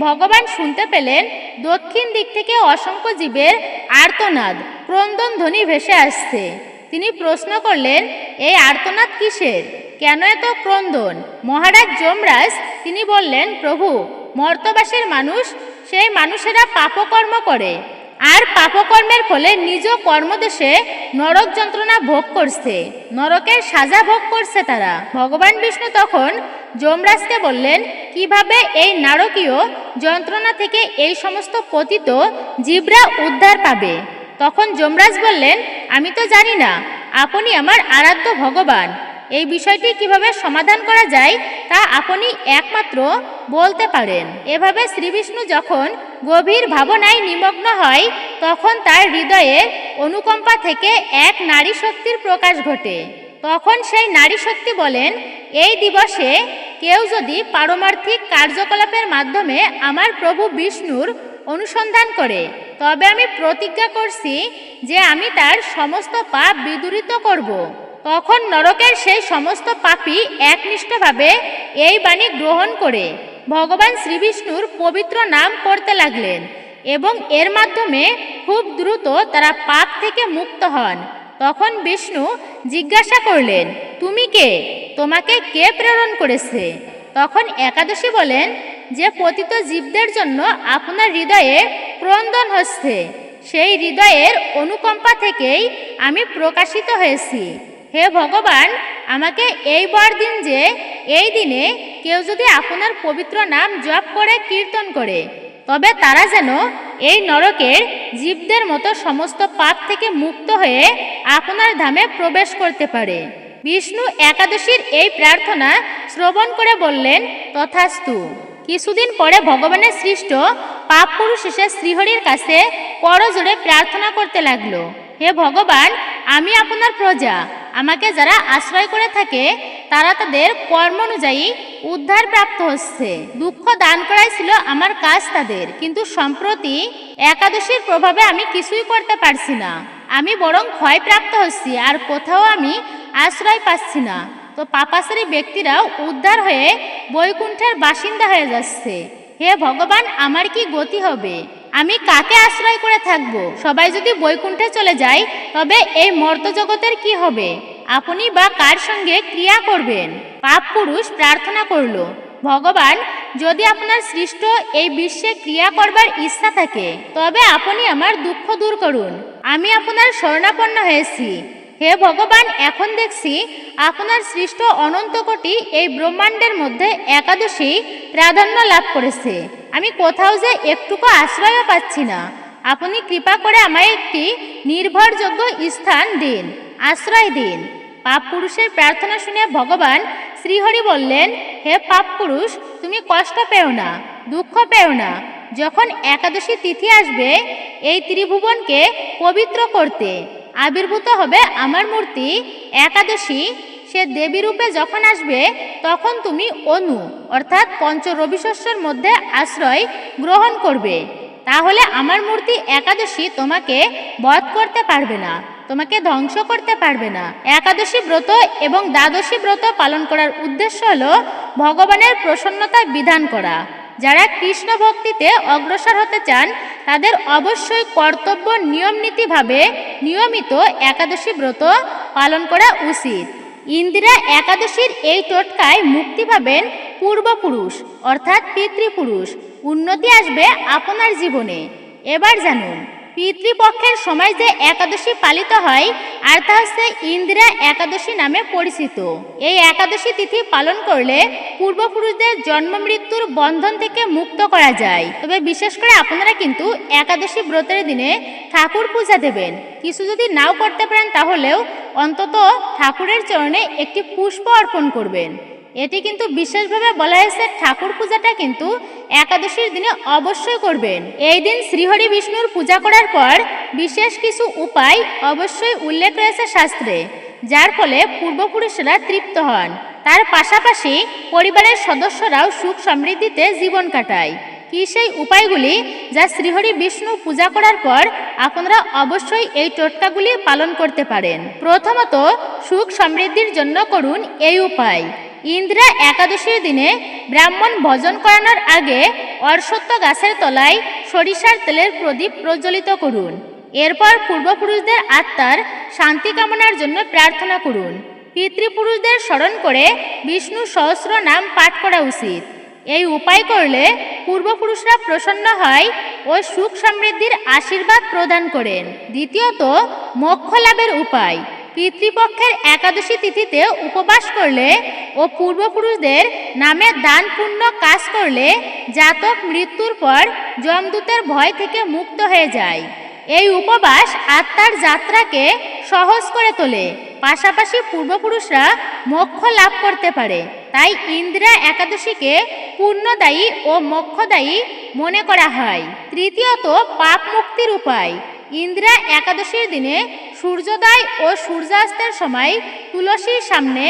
ভগবান শুনতে পেলেন দক্ষিণ দিক থেকে অসংখ্য জীবের আর্তনাদ, ক্রন্দন ধ্বনি ভেসে আসছে। তিনি প্রশ্ন করলেন, এই আর্তনাদ কিসের? কেন এত ক্রন্দন? মহারাজ যমরাজ তিনি বললেন, প্রভু, মর্তবাসীর মানুষ, সেই মানুষেরা পাপকর্ম করে আর পাপকর্মের ফলে নিজ কর্মদেশে নরক যন্ত্রণা ভোগ করছে, নরকের সাজা ভোগ করছে তারা। ভগবান বিষ্ণু তখন যমরাজকে বললেন, কিভাবে এই নারকীয় যন্ত্রণা থেকে এই সমস্ত পতিত জীবরা উদ্ধার পাবে? তখন যমরাজ বললেন, আমি তো জানি না, আপনি আমার আরাধ্য ভগবান, এই বিষয়টি কিভাবে সমাধান করা যায় তা আপনি একমাত্র বলতে পারেন। এভাবে শ্রীবিষ্ণু যখন গভীর ভাবনায় নিমগ্ন হয় তখন তার হৃদয়ের অনুকম্পা থেকে এক নারী শক্তির প্রকাশ ঘটে। তখন সেই নারী শক্তি বলেন, এই দিবসে কেউ যদি পারমার্থিক কার্যকলাপের মাধ্যমে আমার প্রভু বিষ্ণুর অনুসন্ধান করে তবে আমি প্রতিজ্ঞা করছি যে আমি তার সমস্ত পাপ বিদূরিত করব। তখন নরকের সেই সমস্ত পাপী একনিষ্ঠভাবে এই বাণী গ্রহণ করে ভগবান শ্রীবিষ্ণুর পবিত্র নাম করতে লাগলেন এবং এর মাধ্যমে খুব দ্রুত তারা পাপ থেকে মুক্ত হন। তখন বিষ্ণু জিজ্ঞাসা করলেন, তুমি কে? তোমাকে কে প্রেরণ করেছে? তখন একাদশী বলেন, যে পতিত জীবদের জন্য আপনার হৃদয়ে ক্রন্দন হচ্ছে, সেই হৃদয়ের অনুকম্পা থেকেই আমি প্রকাশিত হয়েছি। হে ভগবান, আমাকে এই বর দিন যে এই দিনে কেউ যদি আপনার পবিত্র নাম জপ করে, কীর্তন করে, তবে তারা যেন এই নরকের জীবদের মতো সমস্ত পাপ থেকে মুক্ত হয়ে আপনার ধামে প্রবেশ করতে পারে। বিষ্ণু একাদশীর এই প্রার্থনা শ্রবণ করে বললেন, তথাস্তু। কিছুদিন পরে ভগবানের সৃষ্ট পাপ পুরুষ এসে শ্রীহরির কাছে করজোড়ে প্রার্থনা করতে লাগলো, হে ভগবান, আমি আপনার প্রজা, আমাকে যারা আশ্রয় করে থাকে তারা তাদের কর্ম অনুযায়ী উদ্ধার প্রাপ্ত হচ্ছে। দুঃখ দান করাই ছিল আমার কাজ তাদের, কিন্তু সম্প্রতি একাদশীর প্রভাবে আমি কিছুই করতে পারছি না। আমি বরং ক্ষয়প্রাপ্ত হচ্ছি আর কোথাও আমি আশ্রয় পাচ্ছি না। তো পাপাচারী ব্যক্তিরাও উদ্ধার হয়ে বৈকুণ্ঠের বাসিন্দা হয়ে যাচ্ছে। হে ভগবান, আমার কি গতি হবে? আমি কাকে আশ্রয় করে থাকব? সবাই যদি বৈকুণ্ঠে চলে যায় তবে এই মর্ত জগতের কি হবে? আপনি বা কার সঙ্গে ক্রিয়া করবেন। পাপ পুরুষ প্রার্থনা করল, ভগবান, যদি আপনার সৃষ্ট এই বিশ্বে ক্রিয়া করবার ইচ্ছা থাকে তবে আপনি আমার দুঃখ দূর করুন। আমি আপনার শরণাপন্ন হয়েছি। হে ভগবান, এখন দেখছি আপনার সৃষ্ট অনন্ত কোটি এই ব্রহ্মাণ্ডের মধ্যে একাদশী প্রাধান্য লাভ করেছে। আমি কোথাও যে একটুকু আশ্রয়ও পাচ্ছি না। আপনি কৃপা করে আমায় একটি নির্ভরযোগ্য স্থান দিন, আশ্রয় দিন। পাপ পুরুষের প্রার্থনা শুনে ভগবান শ্রীহরি বললেন, হে পাপ পুরুষ, তুমি কষ্ট পেও না, দুঃখ পেও না। যখন একাদশী তিথি আসবে এই ত্রিভুবনকে পবিত্র করতে আবির্ভূত হবে আমার মূর্তি একাদশী। সে দেবী রূপে যখন আসবে তখন তুমি অনু অর্থাৎ পঞ্চ রবিশস্যের মধ্যে আশ্রয় গ্রহণ করবে। তাহলে আমার মূর্তি একাদশী তোমাকে বধ করতে পারবে না, তোমাকে ধ্বংস করতে পারবে না। একাদশী ব্রত এবং দ্বাদশী ব্রত পালন করার উদ্দেশ্য হলো ভগবানের প্রসন্নতা বিধান করা। যারা কৃষ্ণ ভক্তিতে অগ্রসর হতে চান তাদের অবশ্যই কর্তব্য নিয়মনীতিভাবে নিয়মিত একাদশী ব্রত পালন করা উচিত। ইন্দিরা একাদশীর এই টোটকায় মুক্তি পাবেন পূর্বপুরুষ অর্থাৎ পিতৃপুরুষ। উন্নতি আসবে আপনার জীবনে। এবার জানুন, পিতৃপক্ষের সময় যে একাদশী পালিত হয় আর তা হচ্ছে ইন্দিরা একাদশী নামে পরিচিত। এই একাদশী তিথি পালন করলে পূর্বপুরুষদের জন্ম মৃত্যুর বন্ধন থেকে মুক্ত করা যায়। তবে বিশেষ করে আপনারা কিন্তু একাদশী ব্রতের দিনে ঠাকুর পূজা দেবেন। কিছু যদি নাও করতে পারেন তাহলেও অন্তত ঠাকুরের চরণে একটি পুষ্প অর্পণ করবেন। এটি কিন্তু বিশেষভাবে বলা হয়েছে ঠাকুর পূজাটা কিন্তু একাদশীর দিনে অবশ্যই করবেন। এই দিন শ্রীহরি বিষ্ণুর পূজা করার পর বিশেষ কিছু উপায় অবশ্যই উল্লেখ রয়েছে শাস্ত্রে, যার ফলে পূর্বপুরুষরা তৃপ্ত হন। তার পাশাপাশি পরিবারের সদস্যরাও সুখ সমৃদ্ধিতে জীবন কাটায়। কি সেই উপায়গুলি যা শ্রীহরি বিষ্ণু পূজা করার পর আপনারা অবশ্যই এই টোটকাগুলি পালন করতে পারেন। প্রথমত, সুখ সমৃদ্ধির জন্য করুন এই উপায়। ইন্দিরা একাদশীর দিনে ব্রাহ্মণ ভোজন করানোর আগে অশ্বত্থ গাছের তলায় সরিষার তেলের প্রদীপ প্রজ্বলিত করুন। এরপর পূর্বপুরুষদের আত্মার শান্তি কামনার জন্য প্রার্থনা করুন। পিতৃপুরুষদের স্মরণ করে বিষ্ণু সহস্র নাম পাঠ করা উচিত। এই উপায় করলে পূর্বপুরুষরা প্রসন্ন হয় ও সুখ সমৃদ্ধির আশীর্বাদ প্রদান করেন। দ্বিতীয়ত, মোক্ষ লাভের উপায়। পিতৃপক্ষের একাদশী তিথিতে উপবাস করলে ও পূর্বপুরুষদের নামে দান পুণ্য কাজ করলে জাতক মৃত্যুর পর যমদূতের ভয় থেকে মুক্ত হয়ে যায়। এই উপবাস আত্মার যাত্রাকে সহজ করে তোলে, পাশাপাশি পূর্বপুরুষরা মোক্ষ লাভ করতে পারে। তাই ইন্দিরা একাদশীকে পুণ্যদায়ী ও মোক্ষদায়ী মনে করা হয়। তৃতীয়ত, পাপ মুক্তির উপায়। ইন্দিরা একাদশীর দিনে সূর্যোদয় ও সূর্যাস্তের সময় তুলসীর সামনে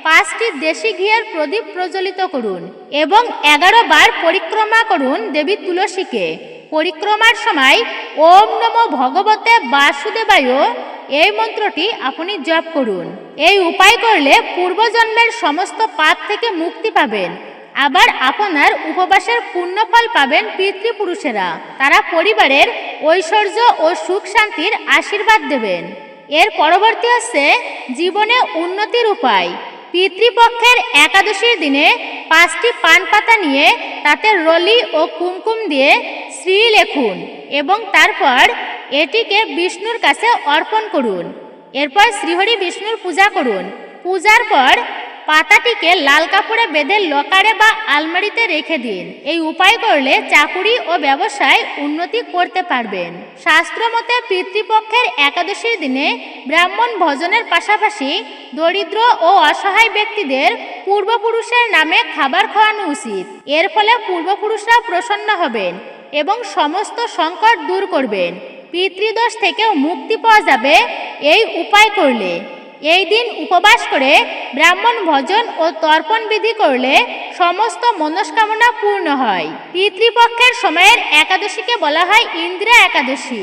5টি দেশি ঘিয়ের প্রদীপ প্রজ্বলিত করুন এবং 11 বার পরিক্রমা করুন দেবী তুলসীকে। পরিক্রমার সময় ওম নমো ভগবতে বাসুদেবায় এই মন্ত্রটি আপনি জপ করুন। এই উপায় করলে পূর্বজন্মের সমস্ত পাপ থেকে মুক্তি পাবেন। আবার আপনার উপবাসের পুণ্যফল পাবেন পিতৃপুরুষেরা। তারা পরিবারের ঐশ্বর্য ও সুখ শান্তির আশীর্বাদ দেবেন। এর পরবর্তী হচ্ছে জীবনে উন্নতির উপায়। পিতৃপক্ষের একাদশীর দিনে 5টি পান পাতা নিয়ে তাতে রলি ও কুমকুম দিয়ে শ্রী লেখুন এবং তারপর এটিকে বিষ্ণুর কাছে অর্পণ করুন। এরপর শ্রীহরি বিষ্ণুর পূজা করুন। পূজার পর পাতাটিকে লাল কাপড়ে বেঁধে লকারে বা আলমারিতে রেখে দিন। এই উপায় করলে চাকুরি ও ব্যবসায় উন্নতি করতে পারবেন। শাস্ত্র মতে পিতৃপক্ষের একাদশীর দিনে ব্রাহ্মণ ভোজনের পাশাপাশি দরিদ্র ও অসহায় ব্যক্তিদের পূর্বপুরুষের নামে খাবার খাওয়ানো উচিত। এর ফলে পূর্বপুরুষরা প্রসন্ন হবেন এবং সমস্ত সংকট দূর করবেন। পিতৃদোষ থেকেও মুক্তি পাওয়া যাবে এই উপায় করলে। এই দিন উপবাস করে ব্রাহ্মণ ভোজন ও তর্পণ বিধি করলে সমস্ত মনস্কামনা পূর্ণ হয়। পিতৃপক্ষের সময়ের একাদশীকে বলা হয় ইন্দিরা একাদশী।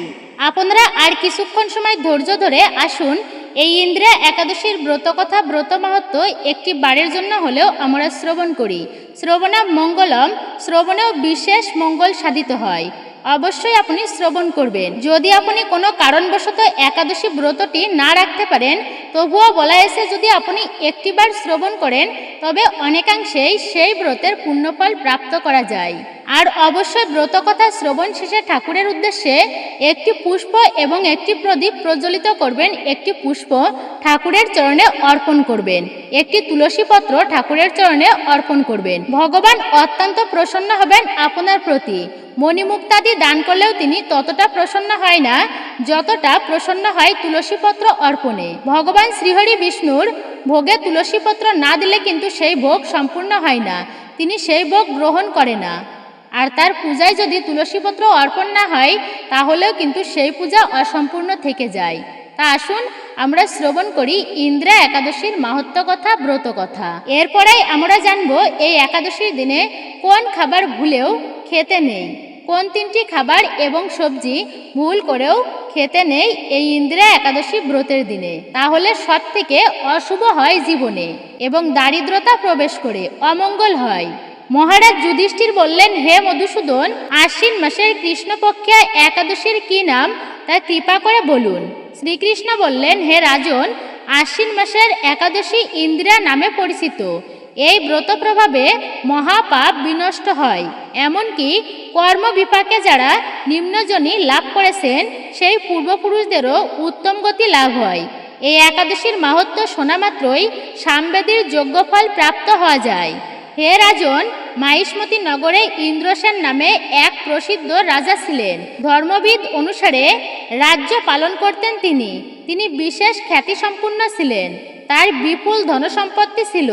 আপনারা আর কিছুক্ষণ সময় ধৈর্য ধরে আসুন, এই ইন্দিরা একাদশীর ব্রতকথা ব্রত মাহাত্ম্য একটি বারের জন্য হলেও আমরা শ্রবণ করি। শ্রবণা মঙ্গলম, শ্রবণেও বিশেষ মঙ্গল সাধিত হয়। অবশ্যই আপনি শ্রবণ করবেন। যদি আপনি কোনো কারণবশত একাদশী ব্রতটি না রাখতে পারেন, তবুও বলা এসে যদি আপনি একটিবার শ্রবণ করেন, তবে অনেকাংশেই সেই ব্রতের পুণ্যফল প্রাপ্ত করা যায়। আর অবশ্যই ব্রতকথা শ্রবণ শেষে ঠাকুরের উদ্দেশ্যে একটি পুষ্প এবং একটি প্রদীপ প্রজ্বলিত করবেন, একটি পুষ্প ঠাকুরের চরণে অর্পণ করবেন, একটি তুলসী পত্র ঠাকুরের চরণে অর্পণ করবেন। ভগবান অত্যন্ত প্রসন্ন হবেন আপনার প্রতি। মণিমুক্তাদি দান করলেও তিনি ততটা প্রসন্ন হয় না যতটা প্রসন্ন হয় তুলসীপত্র অর্পণে। ভগবান শ্রীহরি বিষ্ণুর ভোগে তুলসীপত্র না দিলে কিন্তু সেই ভোগ সম্পূর্ণ হয় না, তিনি সেই ভোগ গ্রহণ করে না। আর তার পূজায় যদি তুলসীপত্র অর্পণ না হয়, তাহলেও কিন্তু সেই পূজা অসম্পূর্ণ থেকে যায়। তা আসুন আমরা শ্রবণ করি ইন্দ্রা একাদশীর মাহাত্ম্য কথা, ব্রত কথা। এরপরেই আমরা জানব এই একাদশীর দিনে কোন খাবার ভুলেও খেতে নেই, কোন 3টি খাবার এবং সবজি ভুল করেও খেতে নেই এই ইন্দ্রা একাদশী ব্রতের দিনে। তাহলে সব থেকে অশুভ হয় জীবনে এবং দারিদ্রতা প্রবেশ করে অমঙ্গল হয়। মহারাজ যুধিষ্ঠির বললেন, হে মধুসূদন, আশ্বিন মাসের কৃষ্ণপক্ষে একাদশীর কি নাম তা কৃপা করে বলুন। শ্রীকৃষ্ণ বললেন, হে রাজন, আশ্বিন মাসের একাদশী ইন্দ্রা নামে পরিচিত। এই ব্রত প্রভাবে মহাপাপ বিনষ্ট হয়, এমনকি কর্মবিপাকে যারা নিম্নজনী লাভ করেছেন সেই পূর্বপুরুষদেরও উত্তম গতি লাভ হয়। এই একাদশীর মাহাত্ম্য শোনা মাত্রই সামবেদীর যজ্ঞফল প্রাপ্ত হওয়া যায়। হে রাজন, মাহিষ্মতি নগরে ইন্দ্রসেন নামে এক প্রসিদ্ধ রাজা ছিলেন। ধর্মবিদ অনুসারে রাজ্য পালন করতেন তিনি বিশেষ খ্যাতিসম্পন্ন ছিলেন। তার বিপুল ধনসম্পত্তি ছিল,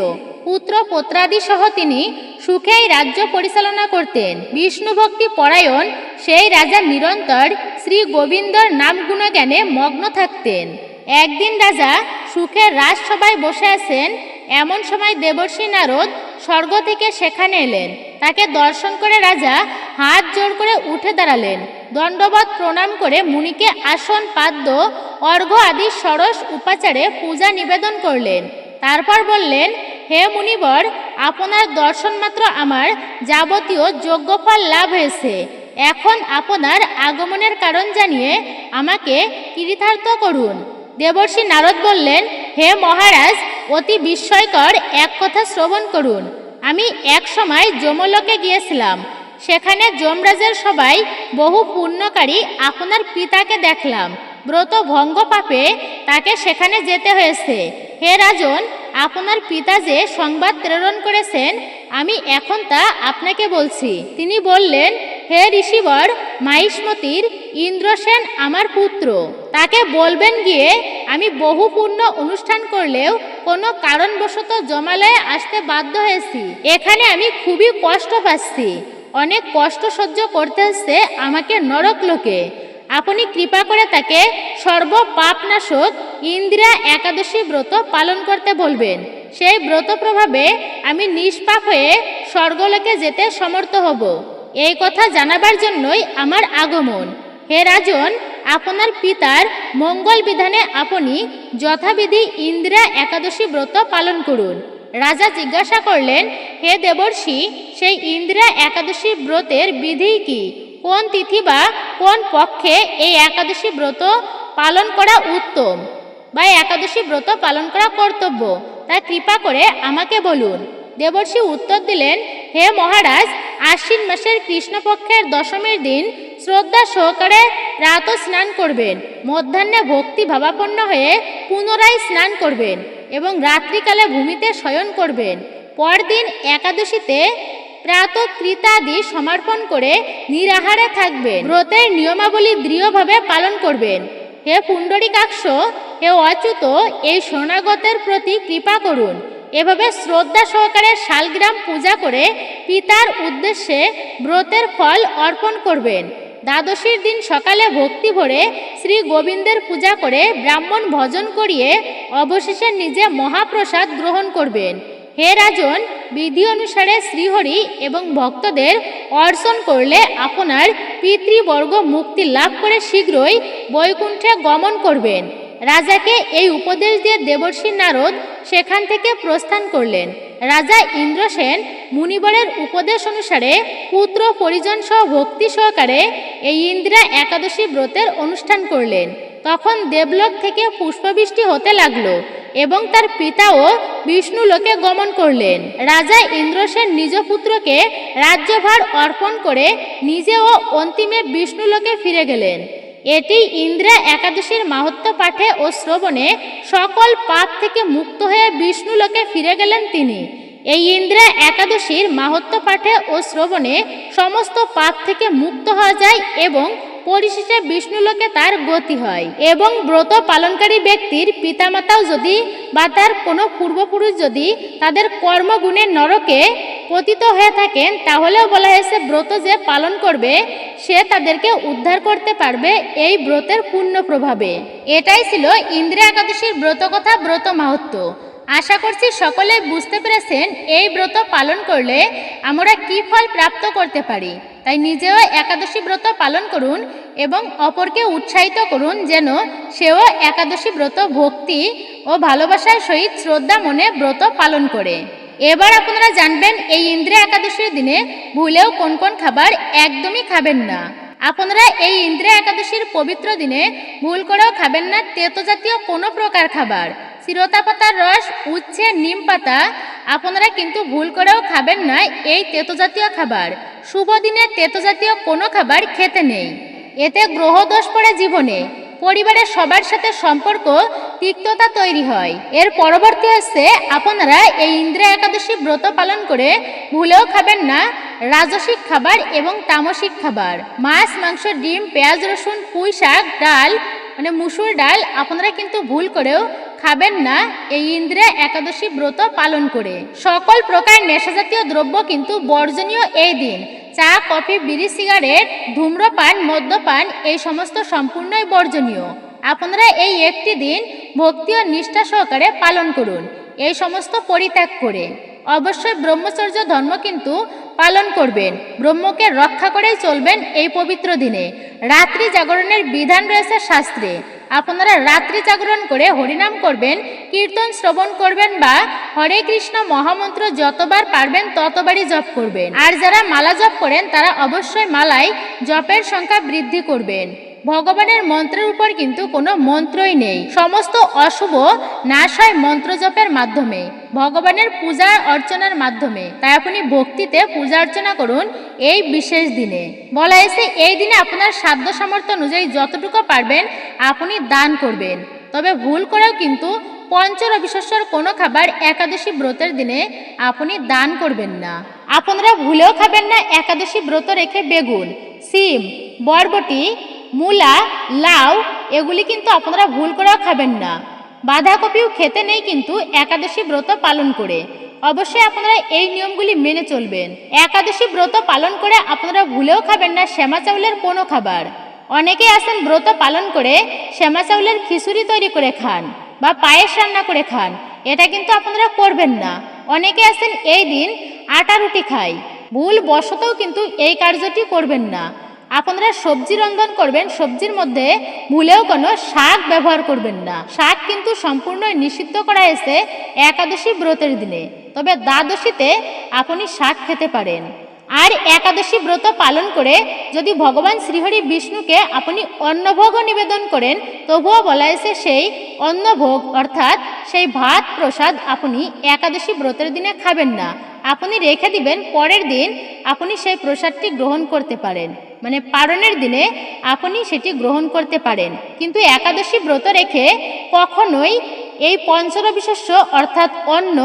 পুত্র পৌত্রাদি সহ তিনি সুখেই রাজ্য পরিচালনা করতেন। বিষ্ণুভক্তি পরায়ণ সেই রাজা নিরন্তর শ্রী গোবিন্দর নাম গুণগানে মগ্ন থাকতেন। একদিন রাজা সুখের রাজসভায় বসে আছেন, এমন সময় দেবর্ষি নারদ স্বর্গ থেকে সেখানে এলেন। তাকে দর্শন করে রাজা হাত জোড় করে উঠে দাঁড়ালেন, দণ্ডবত প্রণাম করে মুনিকে আসন, পাদ্য, অর্ঘ্য আদি ষোড়শ উপাচারে পূজা নিবেদন করলেন। তারপর বললেন, হে মুনিবর, আপনার দর্শন মাত্র আমার যাবতীয় যজ্ঞফল লাভ হয়েছে। এখন আপনার আগমনের কারণ জানিয়ে আমাকে কৃতার্থ করুন। দেবর্ষি নারদ বললেন, হে মহারাজ, অতি বিস্ময়কর এক কথা শ্রবণ করুন। আমি এক সময় যমলোকে গিয়েছিলাম। সেখানে যমরাজের সবাই বহু পুণ্যকারী আপনার পিতাকে দেখলাম। ব্রত ভঙ্গ পাপে তাকে সেখানে যেতে হয়েছে। হে রাজন, আপনার পিতা যে সংবাদ প্রেরণ করেছেন, আমি এখন তা আপনাকে বলছি। তিনি বললেন, হে ঋষিবর, মাহিষ্মতির ইন্দ্রসেন আমার পুত্র। তাকে বলবেন গিয়ে আমি বহু পুণ্য অনুষ্ঠান করলেও কোনো কারণবশত জমালয়ে আসতে বাধ্য হয়েছি। এখানে আমি খুবই কষ্ট পাচ্ছি, অনেক কষ্ট সহ্য করতে হচ্ছে আমাকে নরক লোকে। আপনি কৃপা করে তাকে সর্বপাপনাশক ইন্দ্রা একাদশী ব্রত পালন করতে বলবেন। সেই ব্রত প্রভাবে আমি নিষ্পাপ হয়ে স্বর্গলোকে যেতে সমর্থ হব। এই কথা জানাবার জন্যই আমার আগমন। হে রাজন, আপনার পিতার মঙ্গল বিধানে আপনি যথাবিধি ইন্দ্রা একাদশী ব্রত পালন করুন। রাজা জিজ্ঞাসা করলেন, হে দেবর্ষি, সেই ইন্দ্রা একাদশী ব্রতের বিধি কি? কোন তিথি বা কোন পক্ষে এই একাদশী ব্রত পালন করা উত্তম বা একাদশী ব্রত পালন করা কর্তব্য, তা কৃপা করে আমাকে বলুন। দেবর্ষি উত্তর দিলেন, হে মহারাজ, আশ্বিন মাসের কৃষ্ণপক্ষের দশমীর দিন শ্রদ্ধা সহকারে প্রাত স্নান করবেন, মধ্যাহ্নে ভক্তি ভাবাপন্ন হয়ে পুনরায় স্নান করবেন এবং রাত্রিকালে ভূমিতে শয়ন করবেন। পরদিন একাদশীতে প্রাত কৃতাদি সমর্পণ করে নিরাহারে থাকবেন। ব্রতের নিয়মাবলী দৃঢ়ভাবে পালন করবেন। হে পুণ্ডরীকাক্ষ, হে অচ্যুত, এই শরণাগতের প্রতি কৃপা করুন। এভাবে শ্রদ্ধা সহকারে শালগ্রাম পূজা করে পিতার উদ্দেশ্যে ব্রতের ফল অর্পণ করবেন। দ্বাদশীর দিন সকালে ভক্তি ভরে শ্রী গোবিন্দের পূজা করে ব্রাহ্মণ ভজন করিয়ে অবশেষে নিজে মহাপ্রসাদ গ্রহণ করবেন। হে রাজন, বিধি অনুসারে শ্রীহরি এবং ভক্তদের অর্চন করলে আপনার পিতৃবর্গ মুক্তি লাভ করে শীঘ্রই বৈকুণ্ঠে গমন করবেন। রাজাকে এই উপদেশ দিয়ে দেবর্ষি নারদ সেখান থেকে প্রস্থান করলেন। রাজা ইন্দ্রসেন মুনিবরের উপদেশ অনুসারে পুত্র পরিজন সহ ভক্তি সহকারে এই ইন্দিরা একাদশী ব্রতের অনুষ্ঠান করলেন। তখন দেবলোক থেকে পুষ্পবৃষ্টি হতে লাগলো এবং তার পিতাও বিষ্ণু লোকে গমন করলেন। রাজা ইন্দ্রসেন নিজ পুত্রকে রাজ্যভার অর্পণ করে নিজেও অন্তিমে বিষ্ণু লোকে ফিরে গেলেন। এটি ইন্দিরা একাদশীর মাহাত্ম্য পাঠে ও শ্রবণে সকল পাপ থেকে মুক্ত হয়ে বিষ্ণু লোকে ফিরে গেলেন তিনি। এই ইন্দিরা একাদশীর মাহাত্ম্য পাঠে ও শ্রবণে সমস্ত পাপ থেকে মুক্ত হওয়া যায় এবং পরিশেষে বিষ্ণুলোকে তার গতি হয়। এবং ব্রত পালনকারী ব্যক্তির পিতামাতাও যদি বা তার কোনো পূর্বপুরুষ যদি তাদের কর্মগুণে নরকে পতিত হয়ে থাকেন, তাহলেও বলা হয়েছে ব্রত যে পালন করবে সে তাদেরকে উদ্ধার করতে পারবে এই ব্রতের পূর্ণ প্রভাবে। এটাই ছিল ইন্দিরা একাদশীর ব্রত কথা, ব্রত মাহাত্ম্য। আশা করছি সকলে বুঝতে পেরেছেন এই ব্রত পালন করলে আমরা কি ফল প্রাপ্ত করতে পারি। তাই নিজেও একাদশী ব্রত পালন করুন এবং অপরকে উৎসাহিত করুন যেন সেও একাদশী ব্রত ভক্তি ও ভালোবাসার সহিত শ্রদ্ধা মনে ব্রত পালন করে। এবার আপনারা জানবেন এই ইন্দিরা একাদশীর দিনে ভুলেও কোন কোন খাবার একদমই খাবেন না। আপনারা এই ইন্দিরা একাদশীর পবিত্র দিনে ভুল করেও খাবেন না তেতো জাতীয় কোনো প্রকার খাবার। চিরতা পাতার রস, উচ্ছে, নিম পাতা আপনারা কিন্তু ভুল করেও খাবেন না এই তেতো জাতীয় খাবার। শুভ দিনে তেতো জাতীয় কোনো খাবার খেতে নেই, এতে গ্রহ দোষ পড়ে জীবনে। পরিবারের সবার সাথে সম্পর্ক তিক্ততা তৈরি হয়। এর পরবর্তী হচ্ছে আপনারা এই ইন্দিরা একাদশী ব্রত পালন করে ভুলেও খাবেন না রাজসিক খাবার এবং তামসিক খাবার। মাছ, মাংস, ডিম, পেঁয়াজ, রসুন, পুঁই শাক, ডাল মানে মুসুর ডাল আপনারা কিন্তু ভুল করেও খাবেন না এই ইন্দিরা একাদশী ব্রত পালন করে। সকল প্রকার নেশাজাতীয় দ্রব্য কিন্তু বর্জনীয় এই দিন। চা, কফি, বিড়ি, সিগারেট, ধূম্রপান, মদ্যপান এই সমস্ত সম্পূর্ণই বর্জনীয়। আপনারা এই একটি দিন ভক্তি ও নিষ্ঠা সহকারে পালন করুন এই সমস্ত পরিত্যাগ করে। অবশ্যই ব্রহ্মচর্য ধর্ম কিন্তু পালন করবেন, ব্রহ্মকে রক্ষা করেই চলবেন এই পবিত্র দিনে। রাত্রি জাগরণের বিধান রয়েছে শাস্ত্রে। আপনারা রাত্রি জাগরণ করে হরিনাম করবেন, কীর্তন শ্রবণ করবেন বা হরে কৃষ্ণ মহামন্ত্র যতবার পারবেন ততবারই জপ করবেন। আর যারা মালা জপ করেন তারা অবশ্যই মালায় জপের সংখ্যা বৃদ্ধি করবেন। ভগবানের মন্ত্রের উপর কিন্তু কোনো মন্ত্রই নেই, সমস্ত অশুভ নাশ হয় মন্ত্র জপের মাধ্যমে, ভগবানের পূজা অর্চনার মাধ্যমে। তাই আপনি ভক্তিতে পূজা অর্চনা করুন এই বিশেষ দিনে। বলা হয়েছে এই দিনে আপনার সাধ্য সামর্থ্য অনুযায়ী যতটুকু পারবেন আপনি দান করবেন। তবে ভুল করেও কিন্তু পঞ্চরবিশ্বর কোনো খাবার একাদশী ব্রতের দিনে আপনি দান করবেন না। আপনারা ভুলেও খাবেন না একাদশী ব্রত রেখে বেগুন, সিম, বরবটি, মূলা, লাউ এগুলি কিন্তু আপনারা ভুল করেও খাবেন না। বাঁধাকপিও খেতে নেই কিন্তু একাদশী ব্রত পালন করে। অবশ্যই আপনারা এই নিয়মগুলি মেনে চলবেন। একাদশী ব্রত পালন করে আপনারা ভুলেও খাবেন না শ্যামা চাউলের কোনো খাবার। অনেকেই আছেন ব্রত পালন করে শ্যামা চাউলের খিচুড়ি তৈরি করে খান বা পায়েস রান্না করে খান, এটা কিন্তু আপনারা করবেন না। অনেকে আছেন এই দিন আটা রুটি খায়, ভুল বশতও কিন্তু এই কার্যটি করবেন না। আপনারা সবজি রন্ধন করবেন, সবজির মধ্যে ভুলেও কোনো শাক ব্যবহার করবেন না। শাক কিন্তু সম্পূর্ণ নিষিদ্ধ করা হয়েছে একাদশী ব্রতের দিনে, তবে দ্বাদশীতে আপনি শাক খেতে পারেন। আর একাদশী ব্রত পালন করে যদি ভগবান শ্রীহরি বিষ্ণুকে আপনি অন্নভোগও নিবেদন করেন, তবুও বলা হয়েছে সেই অন্নভোগ অর্থাৎ সেই ভাত প্রসাদ আপনি একাদশী ব্রতের দিনে খাবেন না, আপনি রেখে দিবেন, পরের দিন আপনি সেই প্রসাদটি গ্রহণ করতে পারেন। মানে পারণের দিনে আপনি সেটি গ্রহণ করতে পারেন, কিন্তু একাদশী ব্রত রেখে কখনোই এই পঞ্চরবিশস্য অর্থাৎ অন্ন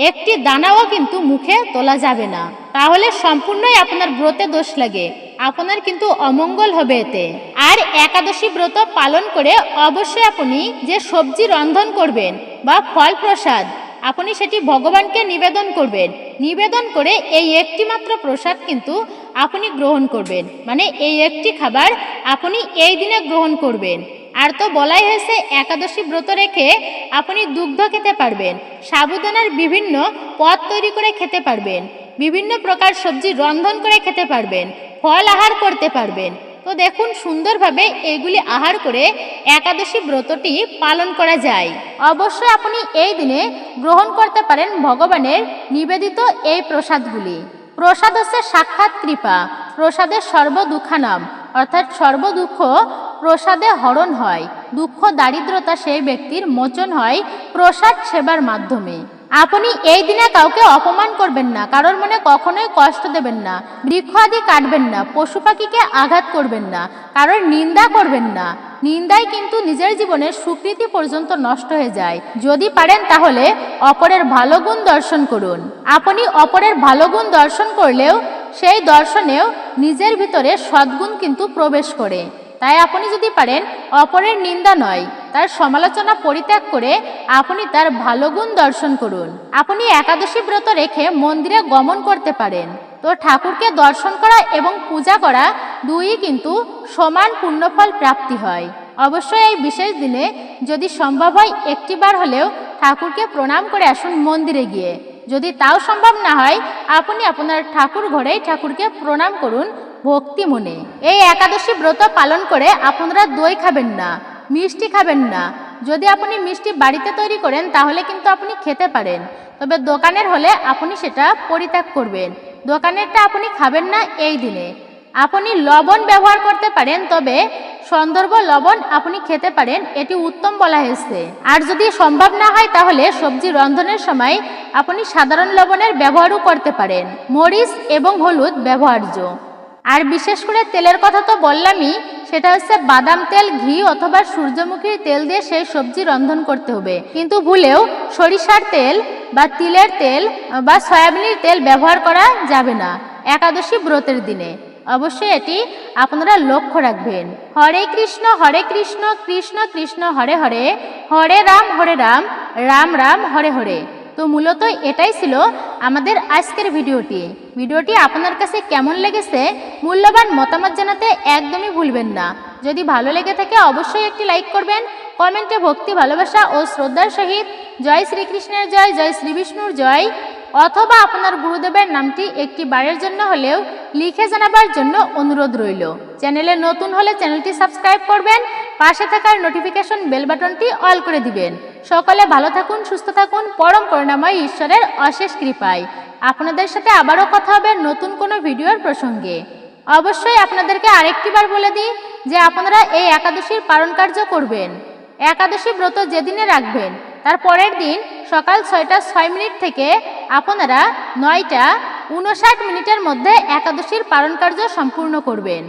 একটি দানাও কিন্তু মুখে তোলা যাবে না, তাহলে সম্পূর্ণই আপনার ব্রতে দোষ লাগে, আপনার কিন্তু অমঙ্গল হবে এতে। আর একাদশী ব্রত পালন করে অবশ্যই আপনি যে সবজি রন্ধন করবেন বা ফল প্রসাদ আপনি সেটি ভগবানকে নিবেদন করবেন। নিবেদন করে এই একটি মাত্র প্রসাদ কিন্তু আপনি গ্রহণ করবেন, মানে এই একটি খাবার আপনি এই দিনে গ্রহণ করবেন। আর তো বলাই হয়েছে একাদশী ব্রত রেখে আপনি দুগ্ধ খেতে পারবেন, সাবুদানার বিভিন্ন পদ তৈরি করে খেতে পারবেন, বিভিন্ন প্রকার সবজি রন্ধন করে খেতে পারবেন, ফল আহার করতে পারবেন। তো দেখুন সুন্দরভাবে এগুলি আহার করে একাদশী ব্রতটি পালন করা যায়। অবশ্যই আপনি এই দিনে গ্রহণ করতে পারেন ভগবানের নিবেদিত এই প্রসাদগুলি। প্রসাদ হচ্ছে সাক্ষাৎ কৃপা, প্রসাদের সর্বদুঃখানাম, অর্থাৎ সর্বদুঃখ প্রসাদে হরণ হয়। দুঃখ দারিদ্রতা সেই ব্যক্তির মোচন হয় প্রসাদ সেবার মাধ্যমে। আপনি এই দিনে কাউকে অপমান করবেন না, কারোর মনে কখনোই কষ্ট দেবেন না, বৃক্ষ আদি কাটবেন না, পশু পাখিকে আঘাত করবেন না, কারোর নিন্দা করবেন না। নিন্দায় কিন্তু নিজের জীবনের সুকৃতি পর্যন্ত নষ্ট হয়ে যায়। যদি পারেন তাহলে অপরের ভালো গুণ দর্শন করুন। আপনি অপরের ভালো গুণ দর্শন করলেও সেই দর্শনেও নিজের ভিতরে সদ্গুণ কিন্তু প্রবেশ করে। তাই আপনি যদি পারেন অপরের নিন্দা নয়, তার সমালোচনা পরিত্যাগ করে আপনি তার ভালো গুণ দর্শন করুন। আপনি একাদশী ব্রত রেখে মন্দিরে গমন করতে পারেন। তো ঠাকুরকে দর্শন করা এবং পূজা করা দুই কিন্তু সমান পুণ্যফল প্রাপ্তি হয়। অবশ্যই এই বিশেষ দিনে যদি সম্ভব হয় একটিবার হলেও ঠাকুরকে প্রণাম করে আসুন মন্দিরে গিয়ে। যদি তাও সম্ভব না হয় আপনি আপনার ঠাকুর ঘরেই ঠাকুরকে প্রণাম করুন ভক্তি মনে। এই একাদশী ব্রত পালন করে আপনারা দই খাবেন না, মিষ্টি খাবেন না। যদি আপনি মিষ্টি বাড়িতে তৈরি করেন তাহলে কিন্তু আপনি খেতে পারেন, তবে দোকানের হলে আপনি সেটা পরিত্যাগ করবেন। দোকানেরটা আপনি খাবেন না এই দিনে। আপনি লবণ ব্যবহার করতে পারেন, তবে সন্দর্ভ লবণ আপনি খেতে পারেন, এটি উত্তম বলা হয়েছে। আর যদি সম্ভব না হয় তাহলে সবজি রন্ধনের সময় আপনি সাধারণ লবণের ব্যবহারও করতে পারেন। মরিচ এবং হলুদ ব্যবহার্য। আর বিশেষ করে তেলের কথা তো বললামই, সেটা হচ্ছে বাদাম তেল, ঘি অথবা সূর্যমুখীর তেল দিয়ে সেই সবজি রন্ধন করতে হবে। কিন্তু ভুলেও সরিষার তেল বা তিলের তেল বা সয়াবিনের তেল ব্যবহার করা যাবে না একাদশী ব্রতের দিনে। অবশ্যই এটি আপনারা লক্ষ্য রাখবেন। হরে কৃষ্ণ কৃষ্ণ কৃষ্ণ হরে হরে, হরে রাম রাম রাম হরে হরে। তো মূলত এটাই ছিল আমাদের আজকের ভিডিওটি আপনার কাছে কেমন লেগেছে মূল্যবান মতামত জানাতে একদমই ভুলবেন না। যদি ভালো লেগে থাকে অবশ্যই একটি লাইক করবেন, কমেন্টে ভক্তি ভালোবাসা ও শ্রদ্ধার সহিত জয় শ্রীকৃষ্ণের জয়, জয় শ্রী বিষ্ণুর জয় অথবা আপনার গুরুদেবের নামটি একটি বারের জন্য হলেও লিখে জানাবার জন্য অনুরোধ রইল। চ্যানেলে নতুন হলে চ্যানেলটি সাবস্ক্রাইব করবেন, পাশে থাকার নোটিফিকেশন বেল বাটনটি অল করে দিবেন। সকলে ভালো থাকুন, সুস্থ থাকুন, পরম করুণাময় ঈশ্বরের অশেষ কৃপায়। আপনাদের সাথে আবারও কথা হবে নতুন কোনো ভিডিওর প্রসঙ্গে। অবশ্যই আপনাদেরকে আরেকটি বার বলে দিই যে আপনারা এই একাদশীর পালন কার্য করবেন। একাদশী ব্রত যেদিনে রাখবেন তার পরের দিন সকাল 6টা 6 মিনিট থেকে আপনারা 9টা 59 মিনিটের মধ্যে একাদশীর পালন কার্য সম্পূর্ণ করবেন।